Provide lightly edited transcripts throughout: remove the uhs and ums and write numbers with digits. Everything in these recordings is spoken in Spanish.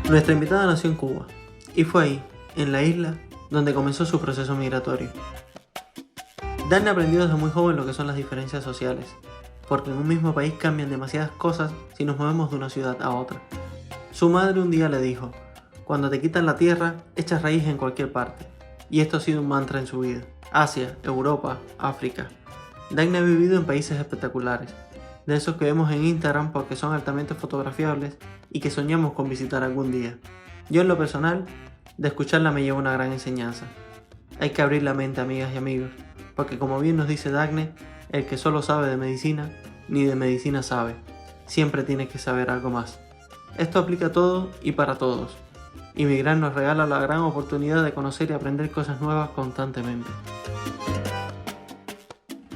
Nuestra invitada nació en Cuba y fue ahí, en la isla, donde comenzó su proceso migratorio. Dani aprendió desde muy joven lo que son las diferencias sociales, porque en un mismo país cambian demasiadas cosas si nos movemos de una ciudad a otra. Su madre un día le dijo: cuando te quitan la tierra, echas raíz en cualquier parte. Y esto ha sido un mantra en su vida. Asia, Europa, África. Dagny ha vivido en países espectaculares, de esos que vemos en Instagram porque son altamente fotografiables y que soñamos con visitar algún día. Yo en lo personal, de escucharla me llevo una gran enseñanza. Hay que abrir la mente, amigas y amigos, porque como bien nos dice Dagny, el que solo sabe de medicina, ni de medicina sabe. Siempre tiene que saber algo más. Esto aplica a todo y para todos. Inmigrar nos regala la gran oportunidad de conocer y aprender cosas nuevas constantemente.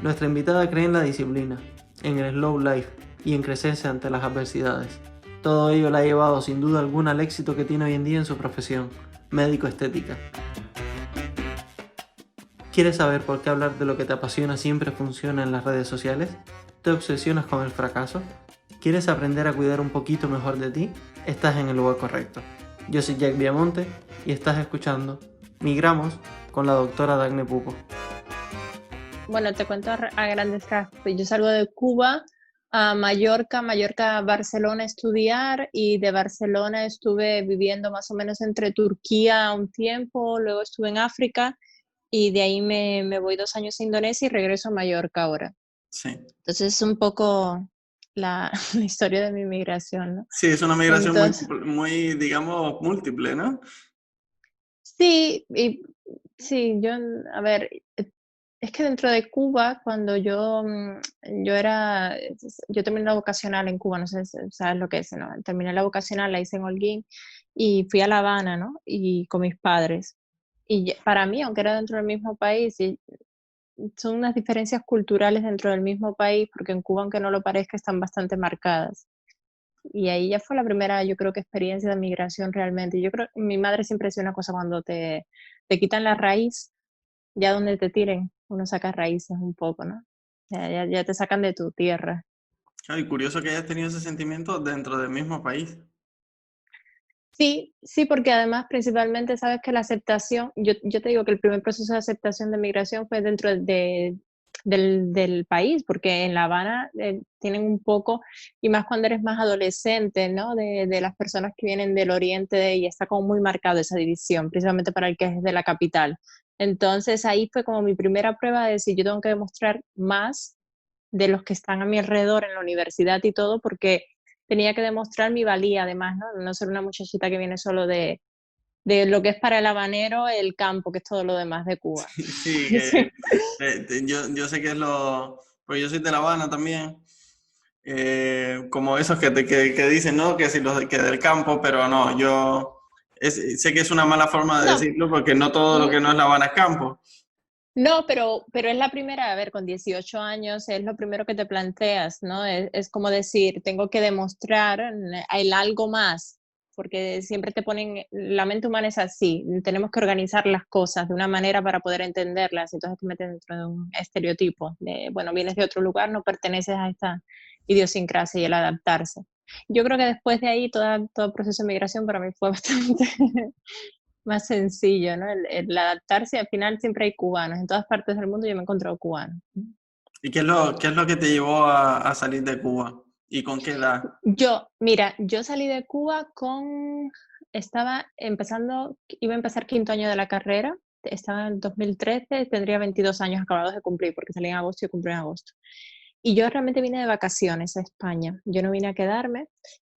Nuestra invitada cree en la disciplina, en el slow life y en crecerse ante las adversidades. Todo ello la ha llevado sin duda alguna al éxito que tiene hoy en día en su profesión, médico estética. ¿Quieres saber por qué hablar de lo que te apasiona siempre funciona en las redes sociales? ¿Te obsesionas con el fracaso? ¿Quieres aprender a cuidar un poquito mejor de ti? Estás en el lugar correcto. Yo soy Jack Viamonte y estás escuchando Migramos con la doctora Dagny Pupo. Bueno, te cuento a grandes rasgos. Yo salgo de Cuba a Mallorca, Barcelona a estudiar, y de Barcelona estuve viviendo más o menos entre Turquía un tiempo, luego estuve en África y de ahí me voy 2 años a Indonesia y regreso a Mallorca ahora. Sí. Entonces es un poco la, la historia de mi migración, ¿no? Sí, es una migración Entonces, muy, digamos, múltiple, ¿no? sí, sí, a ver, es que dentro de Cuba, cuando yo terminé la vocacional en Cuba, no sé si sabes lo que es, ¿no? Terminé la vocacional, la hice en Holguín y fui a La Habana, ¿no? Y con mis padres. Y para mí, aunque era dentro del mismo país, son unas diferencias culturales dentro del mismo país, porque en Cuba, aunque no lo parezca, están bastante marcadas. Y ahí ya fue la primera, yo creo que experiencia de migración realmente. Yo creo, mi madre siempre decía una cosa: cuando te quitan la raíz, ya donde te tiren, uno saca raíces un poco, ¿no? Ya te sacan de tu tierra. Claro, y curioso que hayas tenido ese sentimiento dentro del mismo país. Sí, sí, porque además principalmente sabes que la aceptación, yo te digo que el primer proceso de aceptación de migración fue dentro del país, porque en La Habana tienen un poco, y más cuando eres más adolescente, ¿no? De las personas que vienen del oriente, y está como muy marcado esa división, principalmente para el que es de la capital. Entonces ahí fue como mi primera prueba de decir: yo tengo que demostrar más de los que están a mi alrededor en la universidad y todo, porque tenía que demostrar mi valía además, ¿no? No ser una muchachita que viene solo de lo que es para el habanero el campo, que es todo lo demás de Cuba. Sí, Sí. yo sé que es lo... Pues yo soy de La Habana también. Como esos que dicen, ¿no? Que si los que del campo, pero no, sé que es una mala forma de No, decirlo porque no todo lo no, que no es La Habana es campo. no, pero es la primera, a ver, con 18 años es lo primero que te planteas, ¿no? Es como decir: tengo que demostrar el algo más, porque siempre te ponen, la mente humana es así, tenemos que organizar las cosas de una manera para poder entenderlas, entonces te meten dentro de un estereotipo de, bueno, vienes de otro lugar, no perteneces a esta idiosincrasia, y el adaptarse. Yo creo que después de ahí todo proceso de migración para mí fue bastante más sencillo, ¿no? El adaptarse. Al final siempre hay cubanos, en todas partes del mundo yo me he encontrado cubanos. ¿Y qué es lo que te llevó a salir de Cuba? ¿Y con qué edad? Mira, yo salí de Cuba estaba empezando, iba a empezar quinto año de la carrera, estaba en 2013, tendría 22 años acabados de cumplir, porque salí en agosto y cumplí en agosto. Y yo realmente vine de vacaciones a España, yo no vine a quedarme,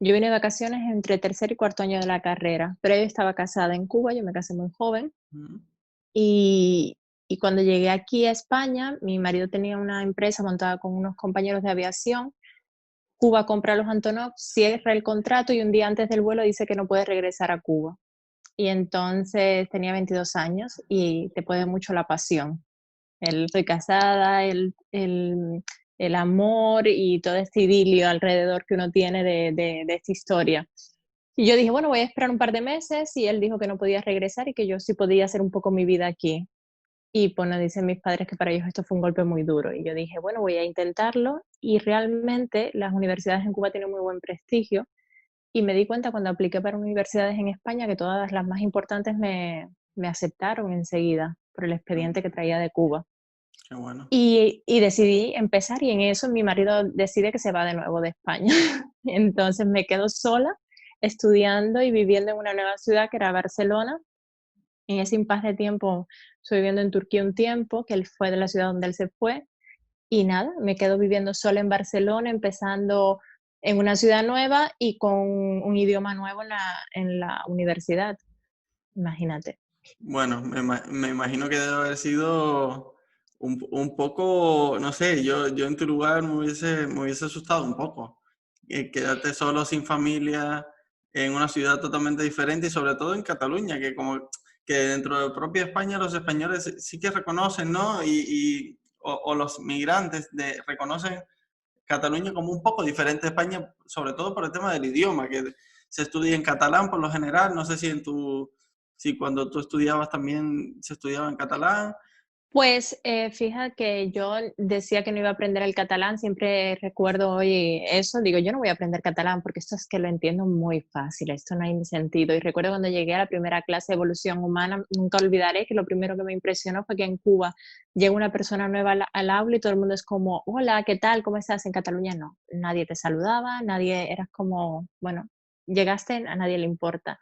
yo vine de vacaciones entre tercer y cuarto año de la carrera, pero yo estaba casada en Cuba, yo me casé muy joven. Mm. Y, y cuando llegué aquí a España, mi marido tenía una empresa montada con unos compañeros de aviación. Cuba compra los Antonov, cierra el contrato y un día antes del vuelo dice que no puede regresar a Cuba. Y entonces tenía 22 años y te puede mucho la pasión. Estoy casada, el amor y todo este idilio alrededor que uno tiene de esta historia. Y yo dije: bueno, voy a esperar un par de meses, y él dijo que no podía regresar y que yo sí podía hacer un poco mi vida aquí. Y bueno, dicen mis padres que para ellos esto fue un golpe muy duro. Y yo dije: bueno, voy a intentarlo. Y realmente las universidades en Cuba tienen muy buen prestigio. y me di cuenta cuando apliqué para universidades en España que todas las más importantes me aceptaron enseguida por el expediente que traía de Cuba. Qué bueno. Y decidí empezar y en eso mi marido decide que se va de nuevo de España. Entonces me quedo sola estudiando y viviendo en una nueva ciudad que era Barcelona. En ese impasse de tiempo estuve viviendo en Turquía un tiempo, que él fue de la ciudad donde él se fue. Y nada, me quedo viviendo sola en Barcelona, empezando en una ciudad nueva y con un idioma nuevo en la universidad. Imagínate. Bueno, me imagino que debe haber sido un poco, no sé, yo en tu lugar me hubiese asustado un poco. Quedarte solo sin familia en una ciudad totalmente diferente y sobre todo en Cataluña, que como que dentro de propia España los españoles sí que reconocen, ¿no? O los migrantes reconocen Cataluña como un poco diferente de España, sobre todo por el tema del idioma, que se estudia en catalán por lo general. No sé si cuando tú estudiabas también se estudiaba en catalán. Pues fija que yo decía que no iba a aprender el catalán, siempre recuerdo hoy eso, digo, yo no voy a aprender catalán porque esto es que lo entiendo muy fácil, esto no hay sentido. Y recuerdo cuando llegué a la primera clase de evolución humana, nunca olvidaré que lo primero que me impresionó fue que en Cuba llega una persona nueva al aula y todo el mundo es como, hola, ¿qué tal? ¿Cómo estás? En Cataluña no, nadie te saludaba, nadie, eras como, bueno, llegaste, a nadie le importa.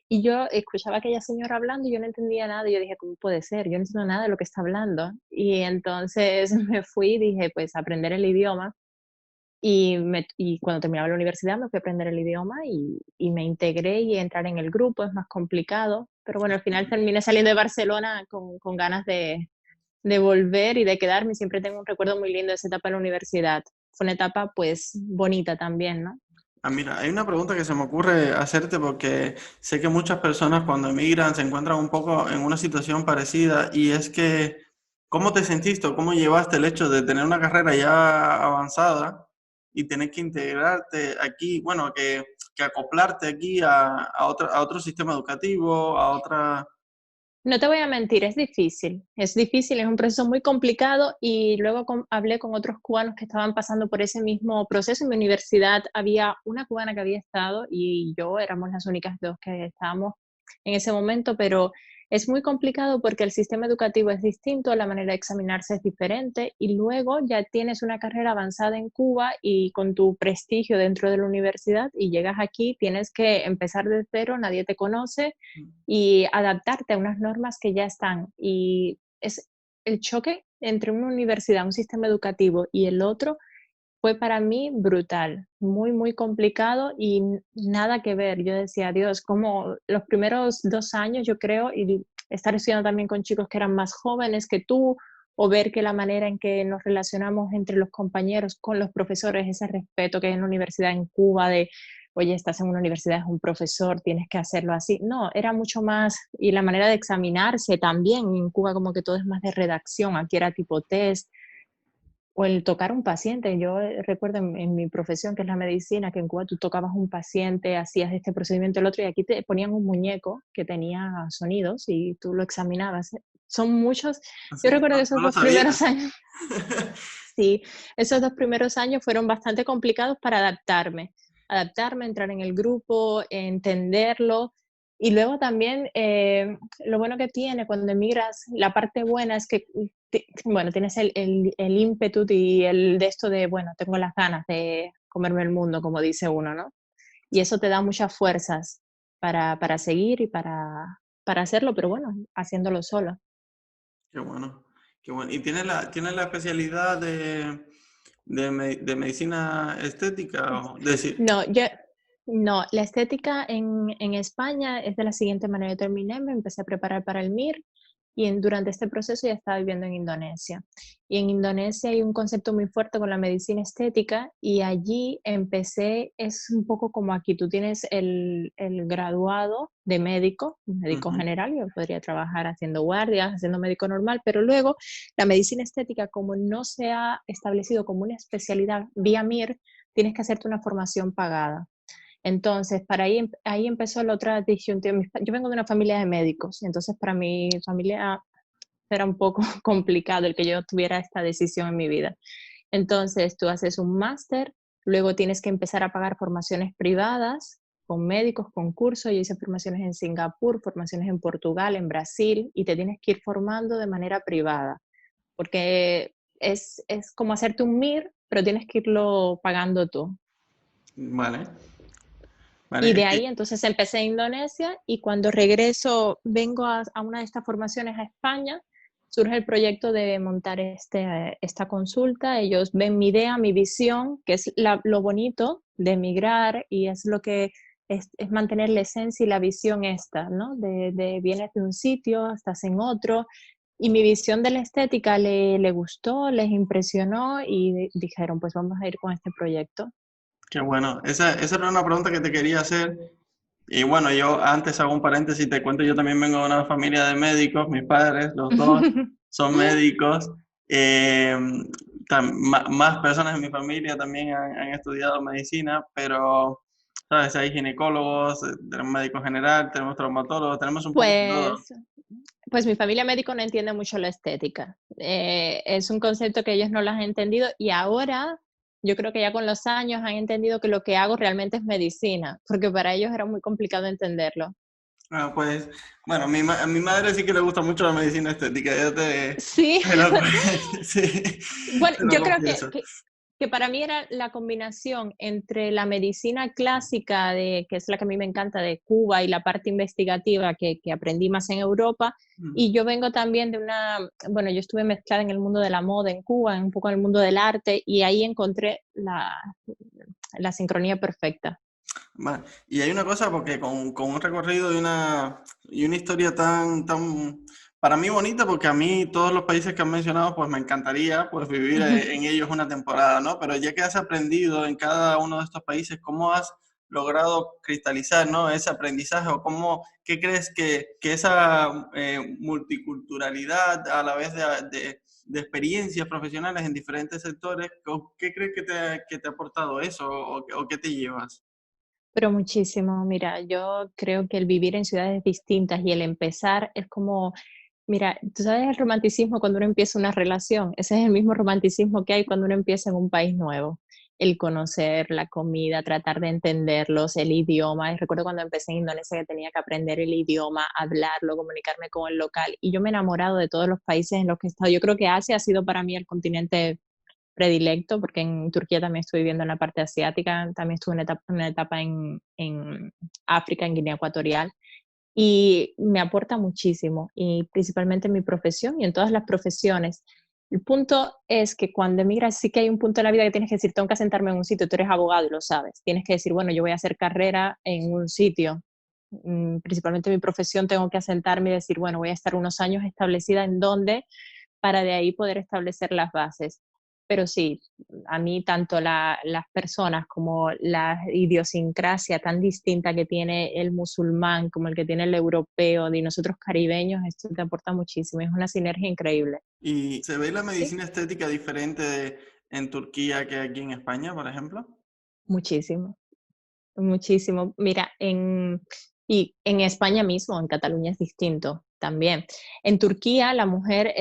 Y yo escuchaba a aquella señora hablando y yo no entendía nada. Y yo dije, ¿cómo puede ser? Yo no entiendo nada de lo que está hablando. Y entonces me fui y dije, pues aprender el idioma. Y cuando terminaba la universidad me fui a aprender el idioma y me integré y entrar en el grupo es más complicado. Pero bueno, al final terminé saliendo de Barcelona con ganas de volver y de quedarme. Siempre tengo un recuerdo muy lindo de esa etapa en la universidad. Fue una etapa pues bonita también, ¿no? Ah, mira, hay una pregunta que se me ocurre hacerte porque sé que muchas personas cuando emigran se encuentran un poco en una situación parecida y es que, ¿cómo te sentiste o cómo llevaste el hecho de tener una carrera ya avanzada y tener que integrarte aquí, bueno, que acoplarte aquí a otro sistema educativo, a otra... No te voy a mentir, es difícil, es un proceso muy complicado y luego hablé con otros cubanos que estaban pasando por ese mismo proceso. En mi universidad había una cubana que había estado y yo éramos las únicas dos que estábamos en ese momento, pero es muy complicado porque el sistema educativo es distinto, la manera de examinarse es diferente y luego ya tienes una carrera avanzada en Cuba y con tu prestigio dentro de la universidad y llegas aquí, tienes que empezar de cero, nadie te conoce y adaptarte a unas normas que ya están. Y es el choque entre una universidad, un sistema educativo y el otro fue para mí brutal, muy, muy complicado y nada que ver. Yo decía, Dios, como los primeros 2 años, yo creo, y estar estudiando también con chicos que eran más jóvenes que tú, o ver que la manera en que nos relacionamos entre los compañeros con los profesores, ese respeto que hay en la universidad en Cuba de, oye, estás en una universidad, es un profesor, tienes que hacerlo así. No, era mucho más, y la manera de examinarse también, en Cuba como que todo es más de redacción, aquí era tipo test, o el tocar un paciente. Yo recuerdo en mi profesión, que es la medicina, que en Cuba tú tocabas un paciente, hacías este procedimiento, el otro, y aquí te ponían un muñeco que tenía sonidos y tú lo examinabas. Son muchos. Así, Yo recuerdo no, que no esos lo 2 primeros sabía. años, sí, esos 2 primeros años fueron bastante complicados para adaptarme, entrar en el grupo, entenderlo. Y luego también lo bueno que tiene cuando emigras, la parte buena es que bueno, tienes el ímpetu y el de esto de, bueno, tengo las ganas de comerme el mundo, como dice uno, ¿no? Y eso te da muchas fuerzas para seguir y para hacerlo, pero bueno, haciéndolo solo. Qué bueno, qué bueno. ¿Y tiene la especialidad de medicina estética? O decir, No, no, la estética en España es de la siguiente manera. Yo terminé, me empecé a preparar para el MIR y durante este proceso ya estaba viviendo en Indonesia. Y en Indonesia hay un concepto muy fuerte con la medicina estética y allí empecé, es un poco como aquí, tú tienes el graduado de médico, médico ujú, general, yo podría trabajar haciendo guardias, haciendo médico normal, pero luego la medicina estética, como no se ha establecido como una especialidad vía MIR, tienes que hacerte una formación pagada. Entonces, para ahí empezó la otra disyuntiva. Yo vengo de una familia de médicos, entonces para mi familia era un poco complicado el que yo tuviera esta decisión en mi vida. Entonces, tú haces un máster, luego tienes que empezar a pagar formaciones privadas con médicos, con cursos. Yo hice formaciones en Singapur, formaciones en Portugal, en Brasil, y te tienes que ir formando de manera privada, porque es como hacerte un MIR, pero tienes que irlo pagando tú. Vale. Y Vale, de ahí entonces empecé en Indonesia y cuando regreso, vengo a una de estas formaciones a España, surge el proyecto de montar esta consulta. Ellos ven mi idea, mi visión, que es lo bonito de emigrar y es lo que es mantener la esencia y la visión esta, ¿no? Vienes de un sitio, estás en otro. Y mi visión de la estética le gustó, les impresionó y dijeron, pues vamos a ir con este proyecto. qué bueno. Esa era una pregunta que te quería hacer. Y bueno, yo antes hago un paréntesis, te cuento, yo también vengo de una familia de médicos, mis padres, los dos, son médicos. Eh, más personas en mi familia también han estudiado medicina, pero, ¿sabes? Hay ginecólogos, tenemos médico general, tenemos traumatólogos, tenemos un poco de todo. Pues Pues mi familia médico no entiende mucho la estética. Es un concepto que ellos no lo han entendido y ahora yo creo que ya con los años han entendido que lo que hago realmente es medicina, porque para ellos era muy complicado entenderlo. Ah, pues, bueno, a mi madre sí que le gusta mucho la medicina estética, yo Sí, te lo, sí, bueno, te lo yo creo confieso. que para mí era la combinación entre la medicina clásica, que es la que a mí me encanta, de Cuba, y la parte investigativa que aprendí más en Europa. Mm. Y yo vengo también bueno, yo estuve mezclada en el mundo de la moda en Cuba, un poco en el mundo del arte, y ahí encontré la sincronía perfecta. Vale. Y hay una cosa, porque con un recorrido y una historia tan, para mí bonita, porque a mí todos los países que han mencionado, pues me encantaría pues vivir en ellos una temporada, ¿no? Pero ya que has aprendido en cada uno de estos países, ¿cómo has logrado cristalizar, ¿no? Ese aprendizaje o qué crees que esa multiculturalidad a la vez de experiencias profesionales en diferentes sectores, ¿qué crees que te ha aportado eso o qué te llevas? Pero muchísimo, mira, yo creo que el vivir en ciudades distintas y el empezar es como, mira, tú sabes el romanticismo cuando uno empieza una relación, ese es el mismo romanticismo que hay cuando uno empieza en un país nuevo, el conocer la comida, tratar de entenderlos, el idioma. Y recuerdo cuando empecé en Indonesia que tenía que aprender el idioma, hablarlo, comunicarme con el local y yo me he enamorado de todos los países en los que he estado. Yo creo que Asia ha sido para mí el continente predilecto, porque en Turquía también estoy viviendo en la parte asiática, también estuve en una etapa en África, en Guinea Ecuatorial, y me aporta muchísimo, y principalmente en mi profesión y en todas las profesiones. El punto es que cuando emigras sí que hay un punto en la vida que tienes que decir, tengo que asentarme en un sitio, tú eres abogado y lo sabes, tienes que decir, bueno, yo voy a hacer carrera en un sitio, principalmente mi profesión, tengo que asentarme y decir, bueno, voy a estar unos años establecida en donde, para de ahí poder establecer las bases. Pero sí, a mí tanto las personas como la idiosincrasia tan distinta que tiene el musulmán como el que tiene el europeo y nosotros caribeños, esto te aporta muchísimo, es una sinergia increíble. ¿Y se ve la Sí, medicina estética diferente en Turquía que aquí en España, por ejemplo? muchísimo. Muchísimo. Mira, y en España mismo, en Cataluña es distinto también. En Turquía la mujer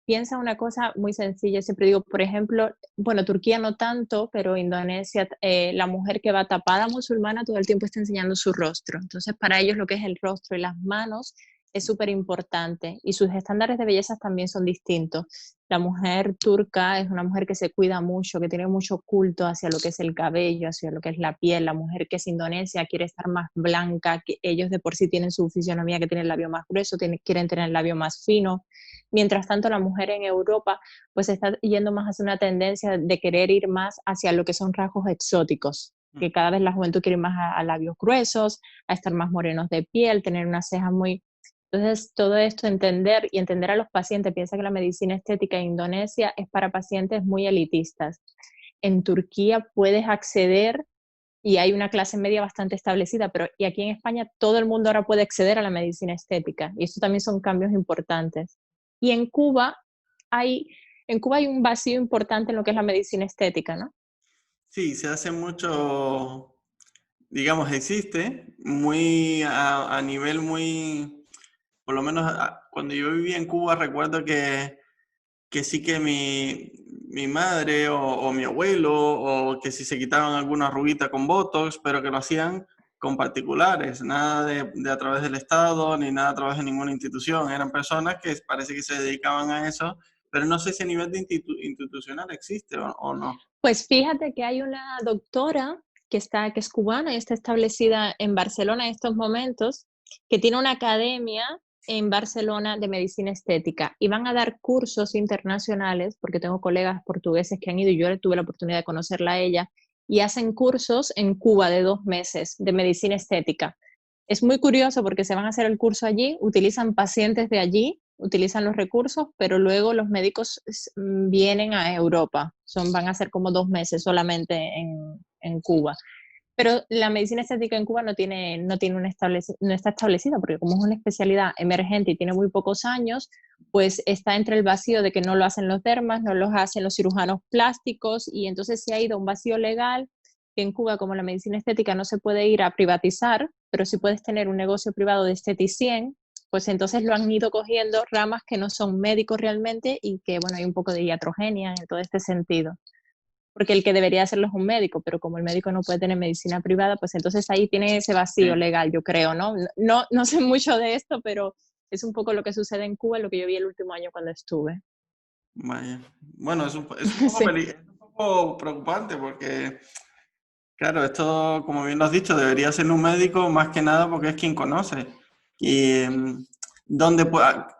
piensa una cosa muy sencilla. Siempre digo, por ejemplo, bueno, Turquía no tanto, pero Indonesia, la mujer que va tapada musulmana todo el tiempo está enseñando su rostro. Entonces, para ellos lo que es el rostro y las manos es súper importante y sus estándares de belleza también son distintos. La mujer turca es una mujer que se cuida mucho, que tiene mucho culto hacia lo que es el cabello, hacia lo que es la piel. La mujer que es indonesia quiere estar más blanca, que ellos de por sí tienen su fisionomía que tiene el labio más grueso, quieren tener el labio más fino. Mientras tanto, la mujer en Europa pues está yendo más hacia una tendencia de querer ir más hacia lo que son rasgos exóticos, que cada vez la juventud quiere ir más a labios gruesos, a estar más morenos de piel, tener unas cejas muy... Entonces, todo esto, entender a los pacientes, piensa que la medicina estética en Indonesia es para pacientes muy elitistas. En Turquía puedes acceder y hay una clase media bastante establecida, pero y aquí en España todo el mundo ahora puede acceder a la medicina estética y esto también son cambios importantes. Y hay, en Cuba hay un vacío importante en lo que es la medicina estética, ¿no? Sí, se hace mucho, digamos, existe muy a nivel muy, por lo menos cuando yo vivía en Cuba recuerdo que sí que mi madre o mi abuelo o que si se quitaban alguna arruguita con Botox, pero que lo hacían con particulares, nada de a través del Estado, ni nada a través de ninguna institución. Eran personas que parece que se dedicaban a eso, pero no sé si a nivel de institucional existe o no. Pues fíjate que hay una doctora que es cubana y está establecida en Barcelona en estos momentos, que tiene una academia en Barcelona de medicina estética y van a dar cursos internacionales, porque tengo colegas portugueses que han ido y yo tuve la oportunidad de conocerla a ella, y hacen cursos en Cuba de 2 meses de medicina estética. Es muy curioso porque se van a hacer el curso allí, utilizan pacientes de allí, utilizan los recursos, pero luego los médicos vienen a Europa. Van a ser como 2 meses solamente en Cuba. Pero la medicina estética en Cuba no está establecida, porque como es una especialidad emergente y tiene muy pocos años, pues está entre el vacío de que no lo hacen los dermas, no lo hacen los cirujanos plásticos, y entonces se ha ido a un vacío legal que en Cuba, como la medicina estética no se puede ir a privatizar, pero sí puedes tener un negocio privado de esteticien, pues entonces lo han ido cogiendo ramas que no son médicos realmente y que, bueno, hay un poco de iatrogenia en todo este sentido. Porque el que debería hacerlo es un médico, pero como el médico no puede tener medicina privada, pues entonces ahí tiene ese vacío Sí, legal, yo creo, ¿no? No sé mucho de esto, pero es un poco lo que sucede en Cuba, lo que yo vi el último año cuando estuve. vaya. Bueno, es un poco Sí. es un poco preocupante porque, claro, esto, como bien lo has dicho, debería ser un médico más que nada porque es quien conoce. Y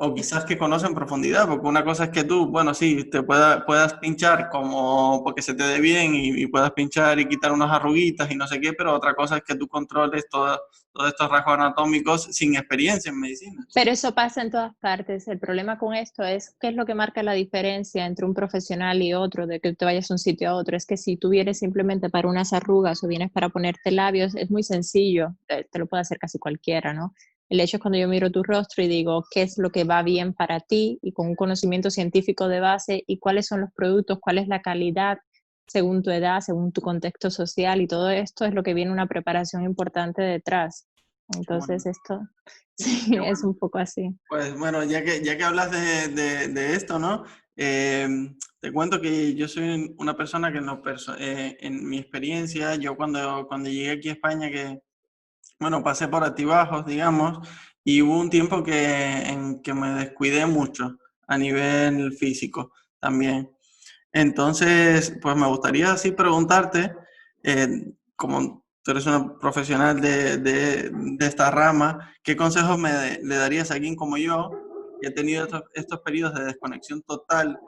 o quizás que conoce en profundidad, porque una cosa es que tú, bueno, sí, puedas pinchar como porque se te dé bien y puedas pinchar y quitar unas arruguitas y no sé qué, pero otra cosa es que tú controles todos estos rasgos anatómicos sin experiencia en medicina. Pero eso pasa en todas partes. El problema con esto es qué es lo que marca la diferencia entre un profesional y otro, de que te vayas de un sitio a otro. Es que si tú vienes simplemente para unas arrugas o vienes para ponerte labios, es muy sencillo, te lo puede hacer casi cualquiera, ¿no? El hecho es cuando yo miro tu rostro y digo qué es lo que va bien para ti y con un conocimiento científico de base y cuáles son los productos, cuál es la calidad según tu edad, según tu contexto social, y todo esto es lo que viene una preparación importante detrás. Qué bueno, Entonces esto sí, qué es bueno. un poco así. Pues bueno, ya que hablas de esto, ¿no? Te cuento que yo soy una persona que en mi experiencia, yo cuando llegué aquí a España, que bueno, pasé por altibajos, digamos, y hubo un tiempo en que me descuidé mucho a nivel físico también. Entonces, pues me gustaría así preguntarte, como tú eres una profesional de esta rama, ¿qué consejos le darías a alguien como yo, que he tenido estos periodos de desconexión total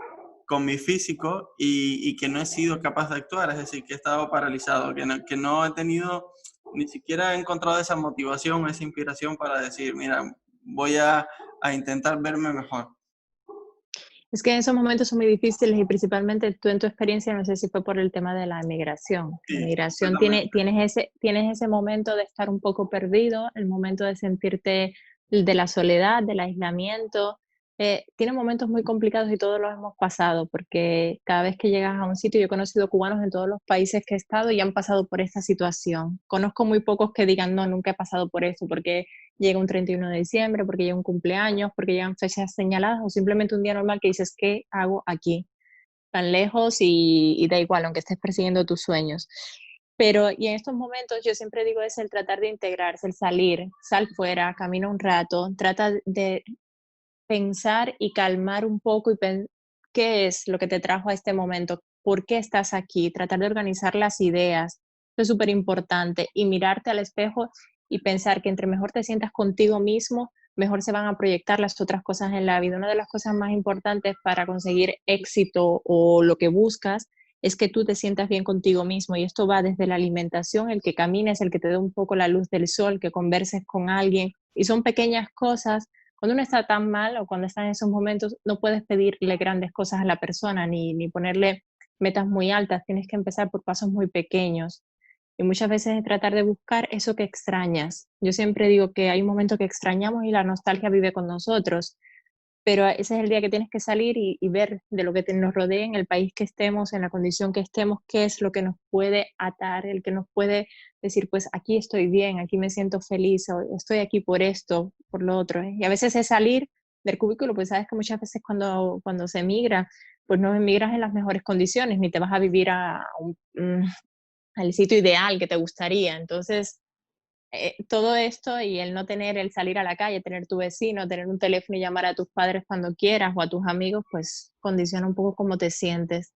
con mi físico y que no he sido capaz de actuar? Es decir, que he estado paralizado, que no he tenido, ni siquiera he encontrado esa motivación, esa inspiración para decir, mira, voy a intentar verme mejor. Es que en esos momentos son muy difíciles y principalmente tú en tu experiencia, no sé si fue por el tema de la emigración. La Sí, migración completamente. tienes ese momento de estar un poco perdido, el momento de sentirte de la soledad, del aislamiento. Tiene momentos muy complicados y todos los hemos pasado porque cada vez que llegas a un sitio, yo he conocido cubanos en todos los países que he estado y han pasado por esta situación. Conozco muy pocos que digan, no, nunca he pasado por esto, porque llega un 31 de diciembre, porque llega un cumpleaños, porque llegan fechas señaladas o simplemente un día normal que dices, ¿qué hago aquí? Tan lejos y da igual, aunque estés persiguiendo tus sueños. Pero, y en estos momentos yo siempre digo es el tratar de integrarse, el salir, sal fuera, camina un rato, trata de pensar y calmar un poco qué es lo que te trajo a este momento, por qué estás aquí, tratar de organizar las ideas, eso es súper importante, y mirarte al espejo y pensar que entre mejor te sientas contigo mismo, mejor se van a proyectar las otras cosas en la vida. Una de las cosas más importantes para conseguir éxito o lo que buscas es que tú te sientas bien contigo mismo, y esto va desde la alimentación, el que camines, el que te dé un poco la luz del sol, que converses con alguien, y son pequeñas cosas. Cuando uno está tan mal o cuando está en esos momentos, no puedes pedirle grandes cosas a la persona ni ponerle metas muy altas, tienes que empezar por pasos muy pequeños. Y muchas veces es tratar de buscar eso que extrañas. Yo siempre digo que hay un momento que extrañamos y la nostalgia vive con nosotros, pero ese es el día que tienes que salir y ver de lo que nos rodea en el país que estemos, en la condición que estemos, qué es lo que nos puede atar, el que nos puede decir, pues aquí estoy bien, aquí me siento feliz, o estoy aquí por esto, por lo otro. Y a veces es salir del cubículo, pues sabes que muchas veces cuando se emigra, pues no emigras en las mejores condiciones, ni te vas a vivir al sitio ideal que te gustaría. Entonces, todo esto y el salir a la calle, tener tu vecino, tener un teléfono y llamar a tus padres cuando quieras o a tus amigos, pues condiciona un poco cómo te sientes.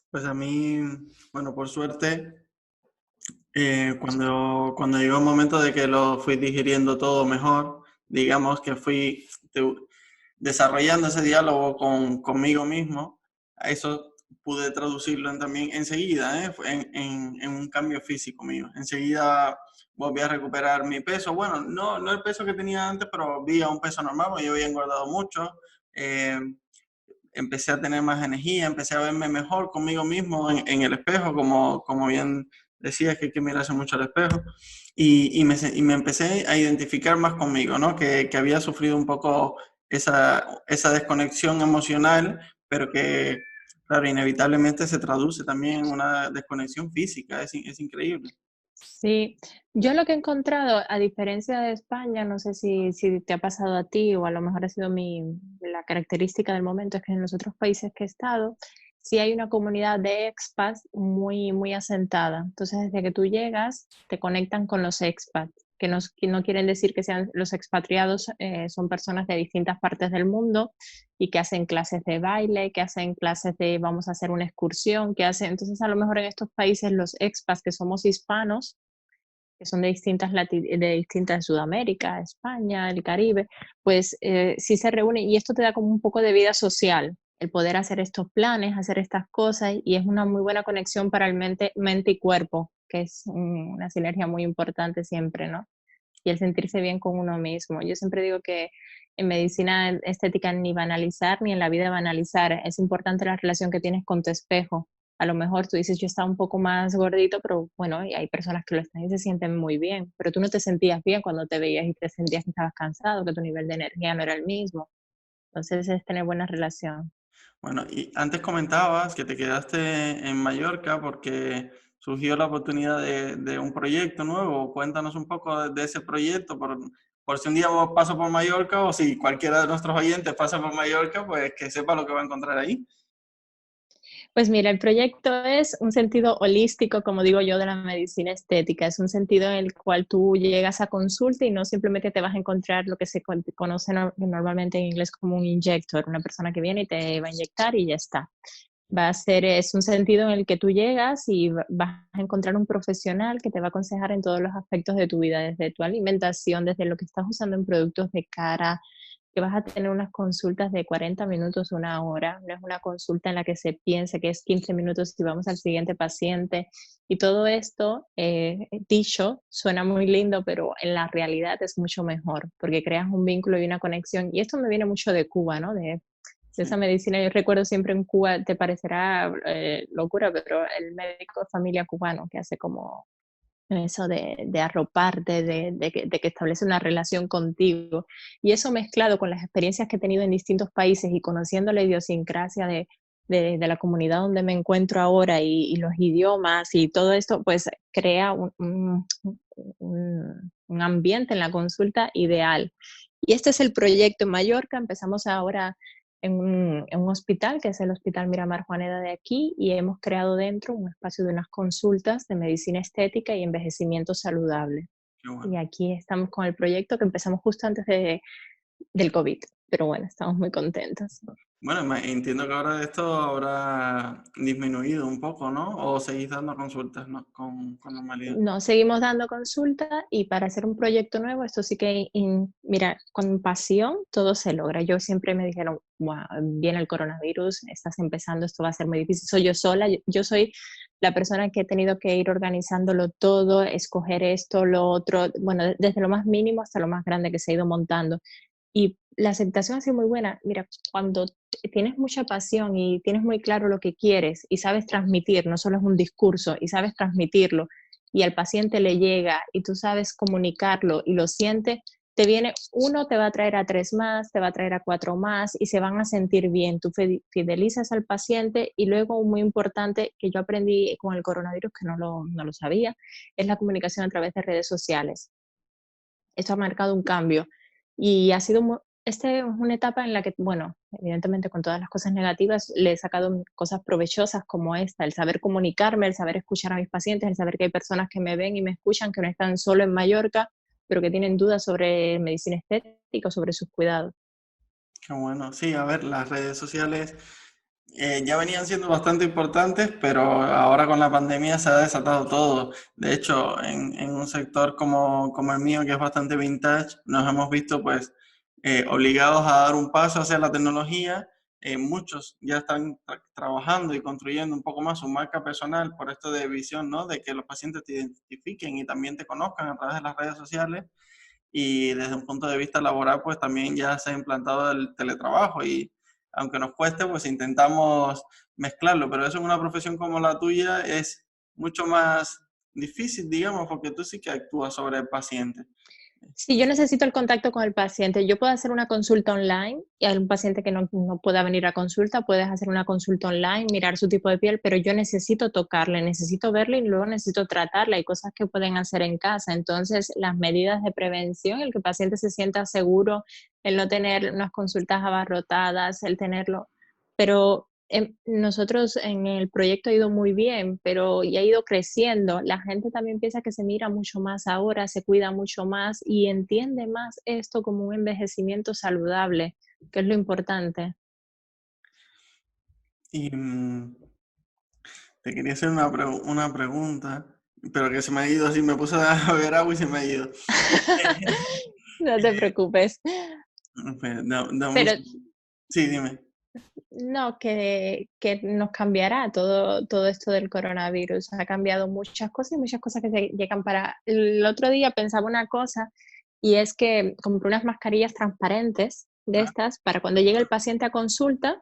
Pues a mí, bueno, por suerte, cuando llegó el momento de que lo fui digiriendo todo mejor, digamos que fui desarrollando ese diálogo conmigo mismo, a eso pude traducirlo también enseguida, en un cambio físico mío. Enseguida volví a recuperar mi peso. Bueno, no el peso que tenía antes, pero vi a un peso normal, porque yo había engordado mucho. Eh, Empecé a tener más energía, empecé a verme mejor conmigo mismo en el espejo, como bien decías, que hay que mirarse mucho al espejo, y me empecé a identificar más conmigo, ¿no? Que había sufrido un poco esa desconexión emocional, pero que, claro, inevitablemente se traduce también en una desconexión física, es increíble. Sí, yo lo que he encontrado, a diferencia de España, no sé si te ha pasado a ti o a lo mejor ha sido la característica del momento, es que en los otros países que he estado, sí hay una comunidad de expats muy, muy asentada. Entonces, desde que tú llegas, te conectan con los expats, que no quieren decir que sean los expatriados, son personas de distintas partes del mundo y que hacen clases de baile, que hacen clases de vamos a hacer una excursión, que hacen, entonces a lo mejor en estos países los expats que somos hispanos, que son de distintas Sudamérica, España, el Caribe, pues sí se reúnen y esto te da como un poco de vida social, el poder hacer estos planes, hacer estas cosas y es una muy buena conexión para el mente y cuerpo, que es una sinergia muy importante siempre, ¿no? Y el sentirse bien con uno mismo. Yo siempre digo que en medicina estética ni banalizar ni en la vida banalizar, es importante la relación que tienes con tu espejo. A lo mejor tú dices, yo estaba un poco más gordito, pero bueno, y hay personas que lo están y se sienten muy bien, pero tú no te sentías bien cuando te veías y te sentías que estabas cansado, que tu nivel de energía no era el mismo. Entonces es tener buena relación. Bueno, y antes comentabas que te quedaste en Mallorca porque surgió la oportunidad de un proyecto nuevo. Cuéntanos un poco de ese proyecto, por si un día vos paso por Mallorca o si cualquiera de nuestros oyentes pasa por Mallorca, pues que sepa lo que va a encontrar ahí. Pues mira, el proyecto es un sentido holístico, como digo yo, de la medicina estética. Es un sentido en el cual tú llegas a consulta y no simplemente te vas a encontrar lo que se conoce normalmente en inglés como un injector, una persona que viene y te va a inyectar y ya está. Es un sentido en el que tú llegas y vas a encontrar un profesional que te va a aconsejar en todos los aspectos de tu vida, desde tu alimentación, desde lo que estás usando en productos de cara, que vas a tener unas consultas de 40 minutos, una hora, no es una consulta en la que se piense que es 15 minutos y vamos al siguiente paciente. Y todo esto, dicho, suena muy lindo, pero en la realidad es mucho mejor, porque creas un vínculo y una conexión. Y esto me viene mucho de Cuba, ¿no? De esa Sí, medicina. Yo recuerdo siempre en Cuba, te parecerá locura, pero el médico de familia cubano que hace como eso de arroparte, de que establece una relación contigo. Y eso mezclado con las experiencias que he tenido en distintos países y conociendo la idiosincrasia de la comunidad donde me encuentro ahora y los idiomas y todo esto, pues crea un ambiente en la consulta ideal. Y este es el proyecto en Mallorca. Empezamos ahora en un hospital, que es el Hospital Miramar Juaneda de aquí, y hemos creado dentro un espacio de unas consultas de medicina estética y envejecimiento saludable. qué bueno. Y aquí estamos con el proyecto que empezamos justo antes del COVID, pero bueno, estamos muy contentos. Bueno, entiendo que ahora esto habrá disminuido un poco, ¿no? O seguís dando consultas, ¿no? Con normalidad. No, seguimos dando consulta y para hacer un proyecto nuevo, esto sí que, mira, con pasión todo se logra. Yo siempre me dijeron, wow, viene el coronavirus, estás empezando, esto va a ser muy difícil. Soy yo sola, yo soy la persona que he tenido que ir organizándolo todo, escoger esto, lo otro, bueno, desde lo más mínimo hasta lo más grande que se ha ido montando. Y la aceptación ha sido muy buena. Mira, cuando tienes mucha pasión y tienes muy claro lo que quieres y sabes transmitir, no solo es un discurso, y sabes transmitirlo, y al paciente le llega y tú sabes comunicarlo y lo siente, te viene uno, te va a traer a 3 más, te va a traer a 4 más y se van a sentir bien. Tú fidelizas al paciente y luego, muy importante, que yo aprendí con el coronavirus, que no lo sabía, es la comunicación a través de redes sociales. Esto ha marcado un cambio y ha sido Esta es una etapa en la que, bueno, evidentemente con todas las cosas negativas, le he sacado cosas provechosas como esta, el saber comunicarme, el saber escuchar a mis pacientes, el saber que hay personas que me ven y me escuchan, que no están solo en Mallorca, pero que tienen dudas sobre medicina estética o sobre sus cuidados. Qué bueno. Sí, a ver, las redes sociales ya venían siendo bastante importantes, pero ahora con la pandemia se ha desatado todo. De hecho, en un sector como el mío, que es bastante vintage, nos hemos visto pues obligados a dar un paso hacia la tecnología. Muchos ya están trabajando y construyendo un poco más su marca personal por esto de visión, ¿no? De que los pacientes te identifiquen y también te conozcan a través de las redes sociales. Y desde un punto de vista laboral, pues también ya se ha implantado el teletrabajo y aunque nos cueste, pues intentamos mezclarlo, pero eso en una profesión como la tuya es mucho más difícil, digamos, porque tú sí que actúas sobre el paciente. Sí, yo necesito el contacto con el paciente. Yo puedo hacer una consulta online y hay un paciente que no pueda venir a consulta, puedes hacer una consulta online, mirar su tipo de piel, pero yo necesito tocarle, necesito verle y luego necesito tratarle. Hay cosas que pueden hacer en casa. Entonces, las medidas de prevención, el que el paciente se sienta seguro, el no tener unas consultas abarrotadas, el tenerlo, pero nosotros en el proyecto ha ido muy bien, pero ya ha ido creciendo. La gente también piensa que se mira mucho más ahora, se cuida mucho más y entiende más esto como un envejecimiento saludable, que es lo importante. Y te quería hacer una pregunta, pero que se me ha ido así, me puse a beber agua y se me ha ido. No te preocupes. Pues, dame Pero sí, dime. no, que nos cambiará todo esto del coronavirus. Ha cambiado muchas cosas y muchas cosas que llegan para... El otro día pensaba una cosa y es que compré unas mascarillas transparentes de Ah, estas para cuando llegue el paciente a consulta,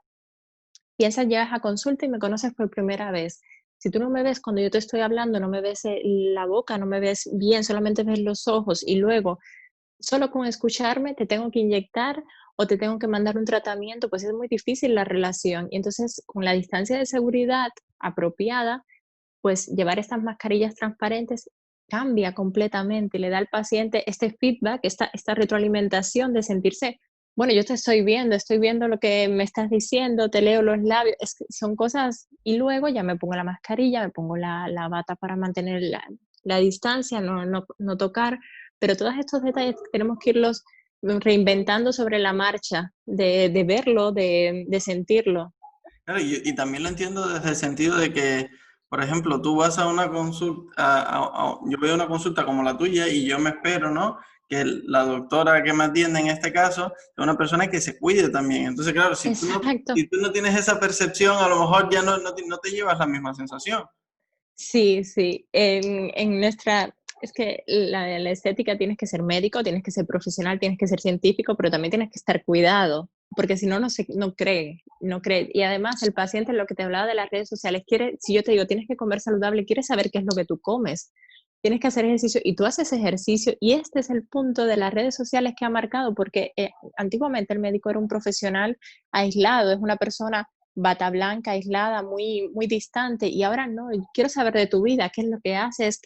piensas, llegas a consulta y me conoces por primera vez. Si tú no me ves cuando yo te estoy hablando, no me ves la boca, no me ves bien, solamente ves los ojos y luego solo con escucharme te tengo que inyectar o te tengo que mandar un tratamiento, pues es muy difícil la relación. Y entonces, con la distancia de seguridad apropiada, pues llevar estas mascarillas transparentes cambia completamente y le da al paciente este feedback, esta retroalimentación de sentirse, bueno, yo te estoy viendo lo que me estás diciendo, te leo los labios, es que son cosas, y luego ya me pongo la mascarilla, me pongo la bata para mantener la distancia, no tocar, pero todos estos detalles tenemos que irlos reinventando sobre la marcha, de verlo, de sentirlo. claro, y también lo entiendo desde el sentido de que, por ejemplo, tú vas a una consulta, yo voy a una consulta como la tuya y yo me espero, ¿no? Que la doctora que me atiende en este caso es una persona que se cuide también. Entonces, claro, Exacto. si tú no tienes esa percepción, a lo mejor ya no te llevas la misma sensación. Sí, sí. En nuestra, es que la estética tienes que ser médico, tienes que ser profesional, tienes que ser científico, pero también tienes que estar cuidado, porque si no, no cree. Y además el paciente, lo que te hablaba de las redes sociales, quiere, si yo te digo, tienes que comer saludable, quiere saber qué es lo que tú comes. Tienes que hacer ejercicio y tú haces ejercicio y este es el punto de las redes sociales que ha marcado, porque antiguamente el médico era un profesional aislado, es una persona bata blanca, aislada, muy, muy distante, y ahora no, quiero saber de tu vida, qué es lo que haces,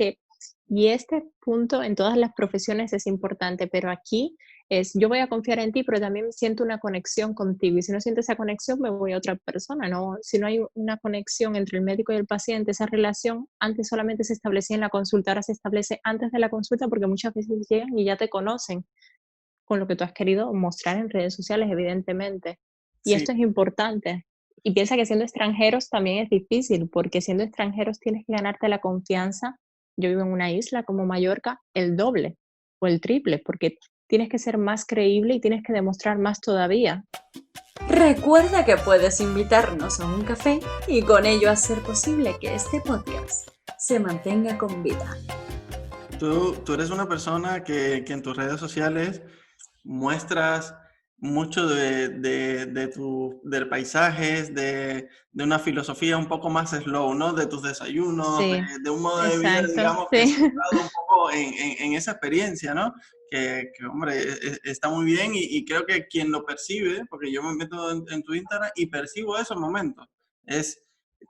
y este punto en todas las profesiones es importante, pero aquí es, yo voy a confiar en ti, pero también siento una conexión contigo, y si no siento esa conexión, me voy a otra persona, ¿no? Si no hay una conexión entre el médico y el paciente, esa relación antes solamente se establecía en la consulta, ahora se establece antes de la consulta, porque muchas veces llegan y ya te conocen, con lo que tú has querido mostrar en redes sociales, evidentemente. Y Sí, esto es importante. Y piensa que siendo extranjeros también es difícil, porque siendo extranjeros tienes que ganarte la confianza. Yo vivo en una isla como Mallorca, el doble o el triple, porque tienes que ser más creíble y tienes que demostrar más todavía. Recuerda que puedes invitarnos a un café y con ello hacer posible que este podcast se mantenga con vida. tú eres una persona que en tus redes sociales muestras mucho del paisajes, de una filosofía un poco más slow, ¿no? De tus desayunos, Sí, de un modo de vida, exacto, digamos, que es sí. centrado un poco en esa experiencia, ¿no? Hombre, está muy bien y creo que quien lo percibe, porque yo me meto en tu Instagram y percibo esos momentos, es,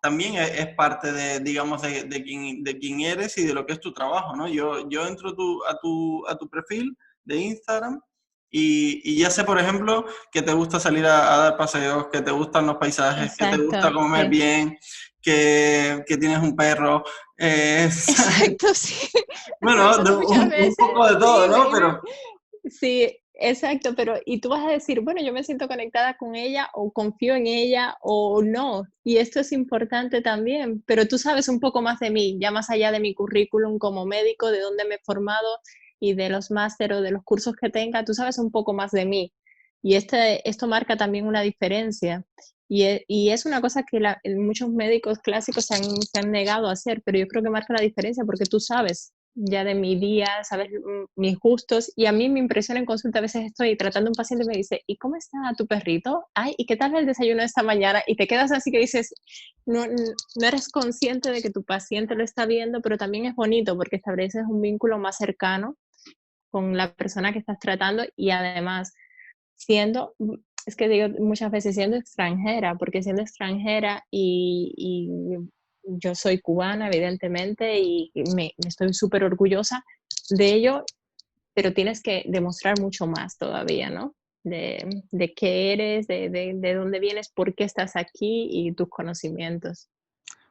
también es parte de, digamos, de quién eres y de lo que es tu trabajo, ¿no? Yo entro a tu perfil de Instagram Y ya sé, por ejemplo, que te gusta salir a dar paseos, que te gustan los paisajes, que te gusta Exacto, comer sí. bien, que tienes un perro. Exacto, sí. Eso me Bueno, pasa muchas un veces. poco de todo, Sí, ¿no? Pero sí, exacto, pero y tú vas a decir, bueno, yo me siento conectada con ella o confío en ella o no. Y esto es importante también, pero tú sabes un poco más de mí, ya más allá de mi currículum como médico, de dónde me he formado y de los máster o de los cursos que tenga, tú sabes un poco más de mí. Y esto marca también una diferencia. Y es una cosa que muchos médicos clásicos se han negado a hacer, pero yo creo que marca la diferencia porque tú sabes ya de mi día, sabes mis gustos. Y a mí me impresiona en consulta, a veces estoy tratando a un paciente y me dice, ¿y cómo está tu perrito? Ay, ¿y qué tal el desayuno de esta mañana? Y te quedas así que dices, no eres consciente de que tu paciente lo está viendo, pero también es bonito porque estableces un vínculo más cercano con la persona que estás tratando y además siendo, es que digo muchas veces siendo extranjera, porque siendo extranjera y yo soy cubana, evidentemente, y me estoy súper orgullosa de ello, pero tienes que demostrar mucho más todavía, ¿no? De qué eres, de dónde vienes, por qué estás aquí y tus conocimientos.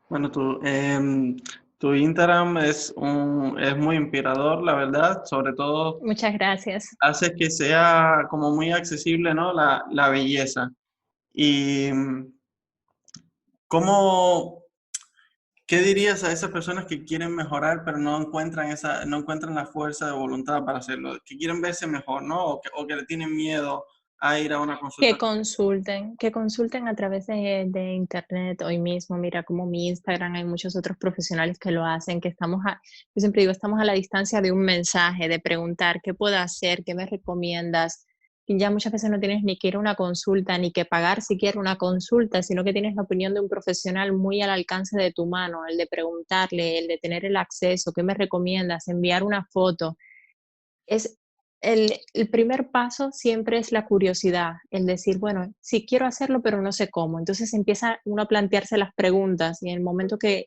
bueno, tu Instagram es muy inspirador, la verdad. Sobre todo, Muchas gracias. hace que sea como muy accesible, ¿no? La belleza. Y ¿cómo, qué dirías a esas personas que quieren mejorar, pero no encuentran la fuerza de voluntad para hacerlo? Que quieren verse mejor, ¿no? O que le tienen miedo a ir a una consulta. Que consulten a través de internet hoy mismo. Mira, como mi Instagram, hay muchos otros profesionales que lo hacen, yo siempre digo, estamos a la distancia de un mensaje, de preguntar qué puedo hacer, qué me recomiendas. Y ya muchas veces no tienes ni que ir a una consulta, ni que pagar siquiera una consulta, sino que tienes la opinión de un profesional muy al alcance de tu mano, el de preguntarle, el de tener el acceso, qué me recomiendas, enviar una foto. Es el primer paso siempre es la curiosidad, el decir, bueno, sí quiero hacerlo, pero no sé cómo. Entonces empieza uno a plantearse las preguntas y en el momento que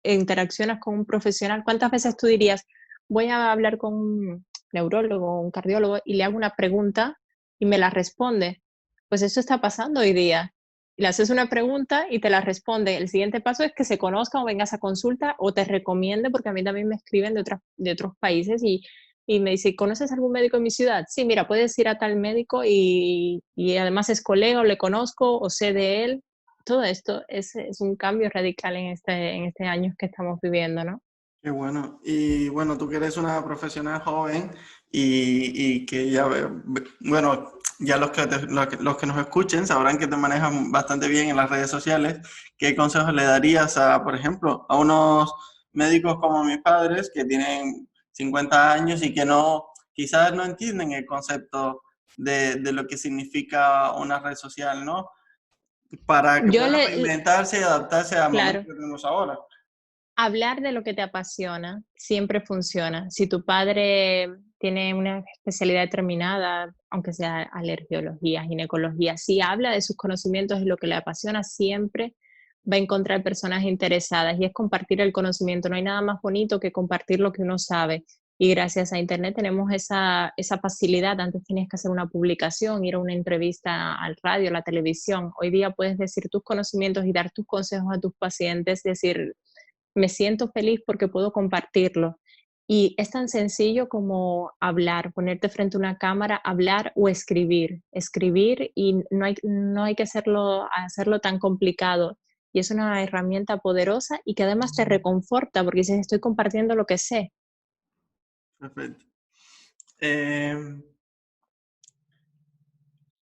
interaccionas con un profesional, ¿cuántas veces tú dirías, voy a hablar con un neurólogo o un cardiólogo y le hago una pregunta y me la responde? Pues eso está pasando hoy día. Le haces una pregunta y te la responde. El siguiente paso es que se conozca o vengas a consulta o te recomiende, porque a mí también me escriben de otros países y me dice, ¿conoces algún médico en mi ciudad? Sí, mira, puedes ir a tal médico y además es colega o le conozco o sé de él. Todo esto es un cambio radical en este año que estamos viviendo, ¿no? Qué bueno. Y bueno, tú que eres una profesional joven y que ya, bueno, ya los que nos escuchen sabrán que te manejas bastante bien en las redes sociales. ¿Qué consejos le darías a, por ejemplo, a unos médicos como mis padres que tienen 50 años y que no, quizás no entienden el concepto de lo que significa una red social, ¿no? Para que Yo puedan reinventarse y adaptarse al momento claro, que tenemos ahora. hablar de lo que te apasiona siempre funciona. Si tu padre tiene una especialidad determinada, aunque sea alergiología, ginecología, si habla de sus conocimientos y lo que le apasiona, siempre va a encontrar personas interesadas y es compartir el conocimiento. No hay nada más bonito que compartir lo que uno sabe. Y gracias a Internet tenemos esa facilidad. Antes tenías que hacer una publicación, ir a una entrevista al radio, a la televisión. Hoy día puedes decir tus conocimientos y dar tus consejos a tus pacientes, decir, me siento feliz porque puedo compartirlo. Y es tan sencillo como hablar, ponerte frente a una cámara, hablar o escribir. Escribir y no hay que hacerlo tan complicado. Y es una herramienta poderosa y que además te reconforta porque dices, estoy compartiendo lo que sé. Perfecto. Eh,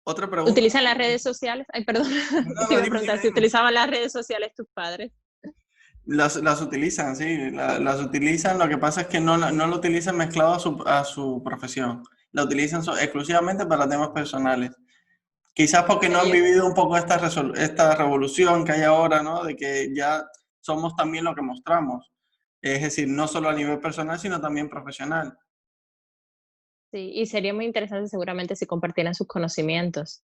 Otra pregunta. ¿Utilizan las redes sociales? Ay, perdón, No, te no, iba a dime, preguntar dime, si dime. utilizaban las redes sociales tus padres. Las utilizan, sí, las utilizan. Lo que pasa es que no lo utilizan mezclado a su profesión. La utilizan exclusivamente para temas personales. Quizás porque no han vivido un poco esta revolución que hay ahora, ¿no? De que ya somos también lo que mostramos. Es decir, no solo a nivel personal, sino también profesional. Sí, y sería muy interesante seguramente si compartieran sus conocimientos.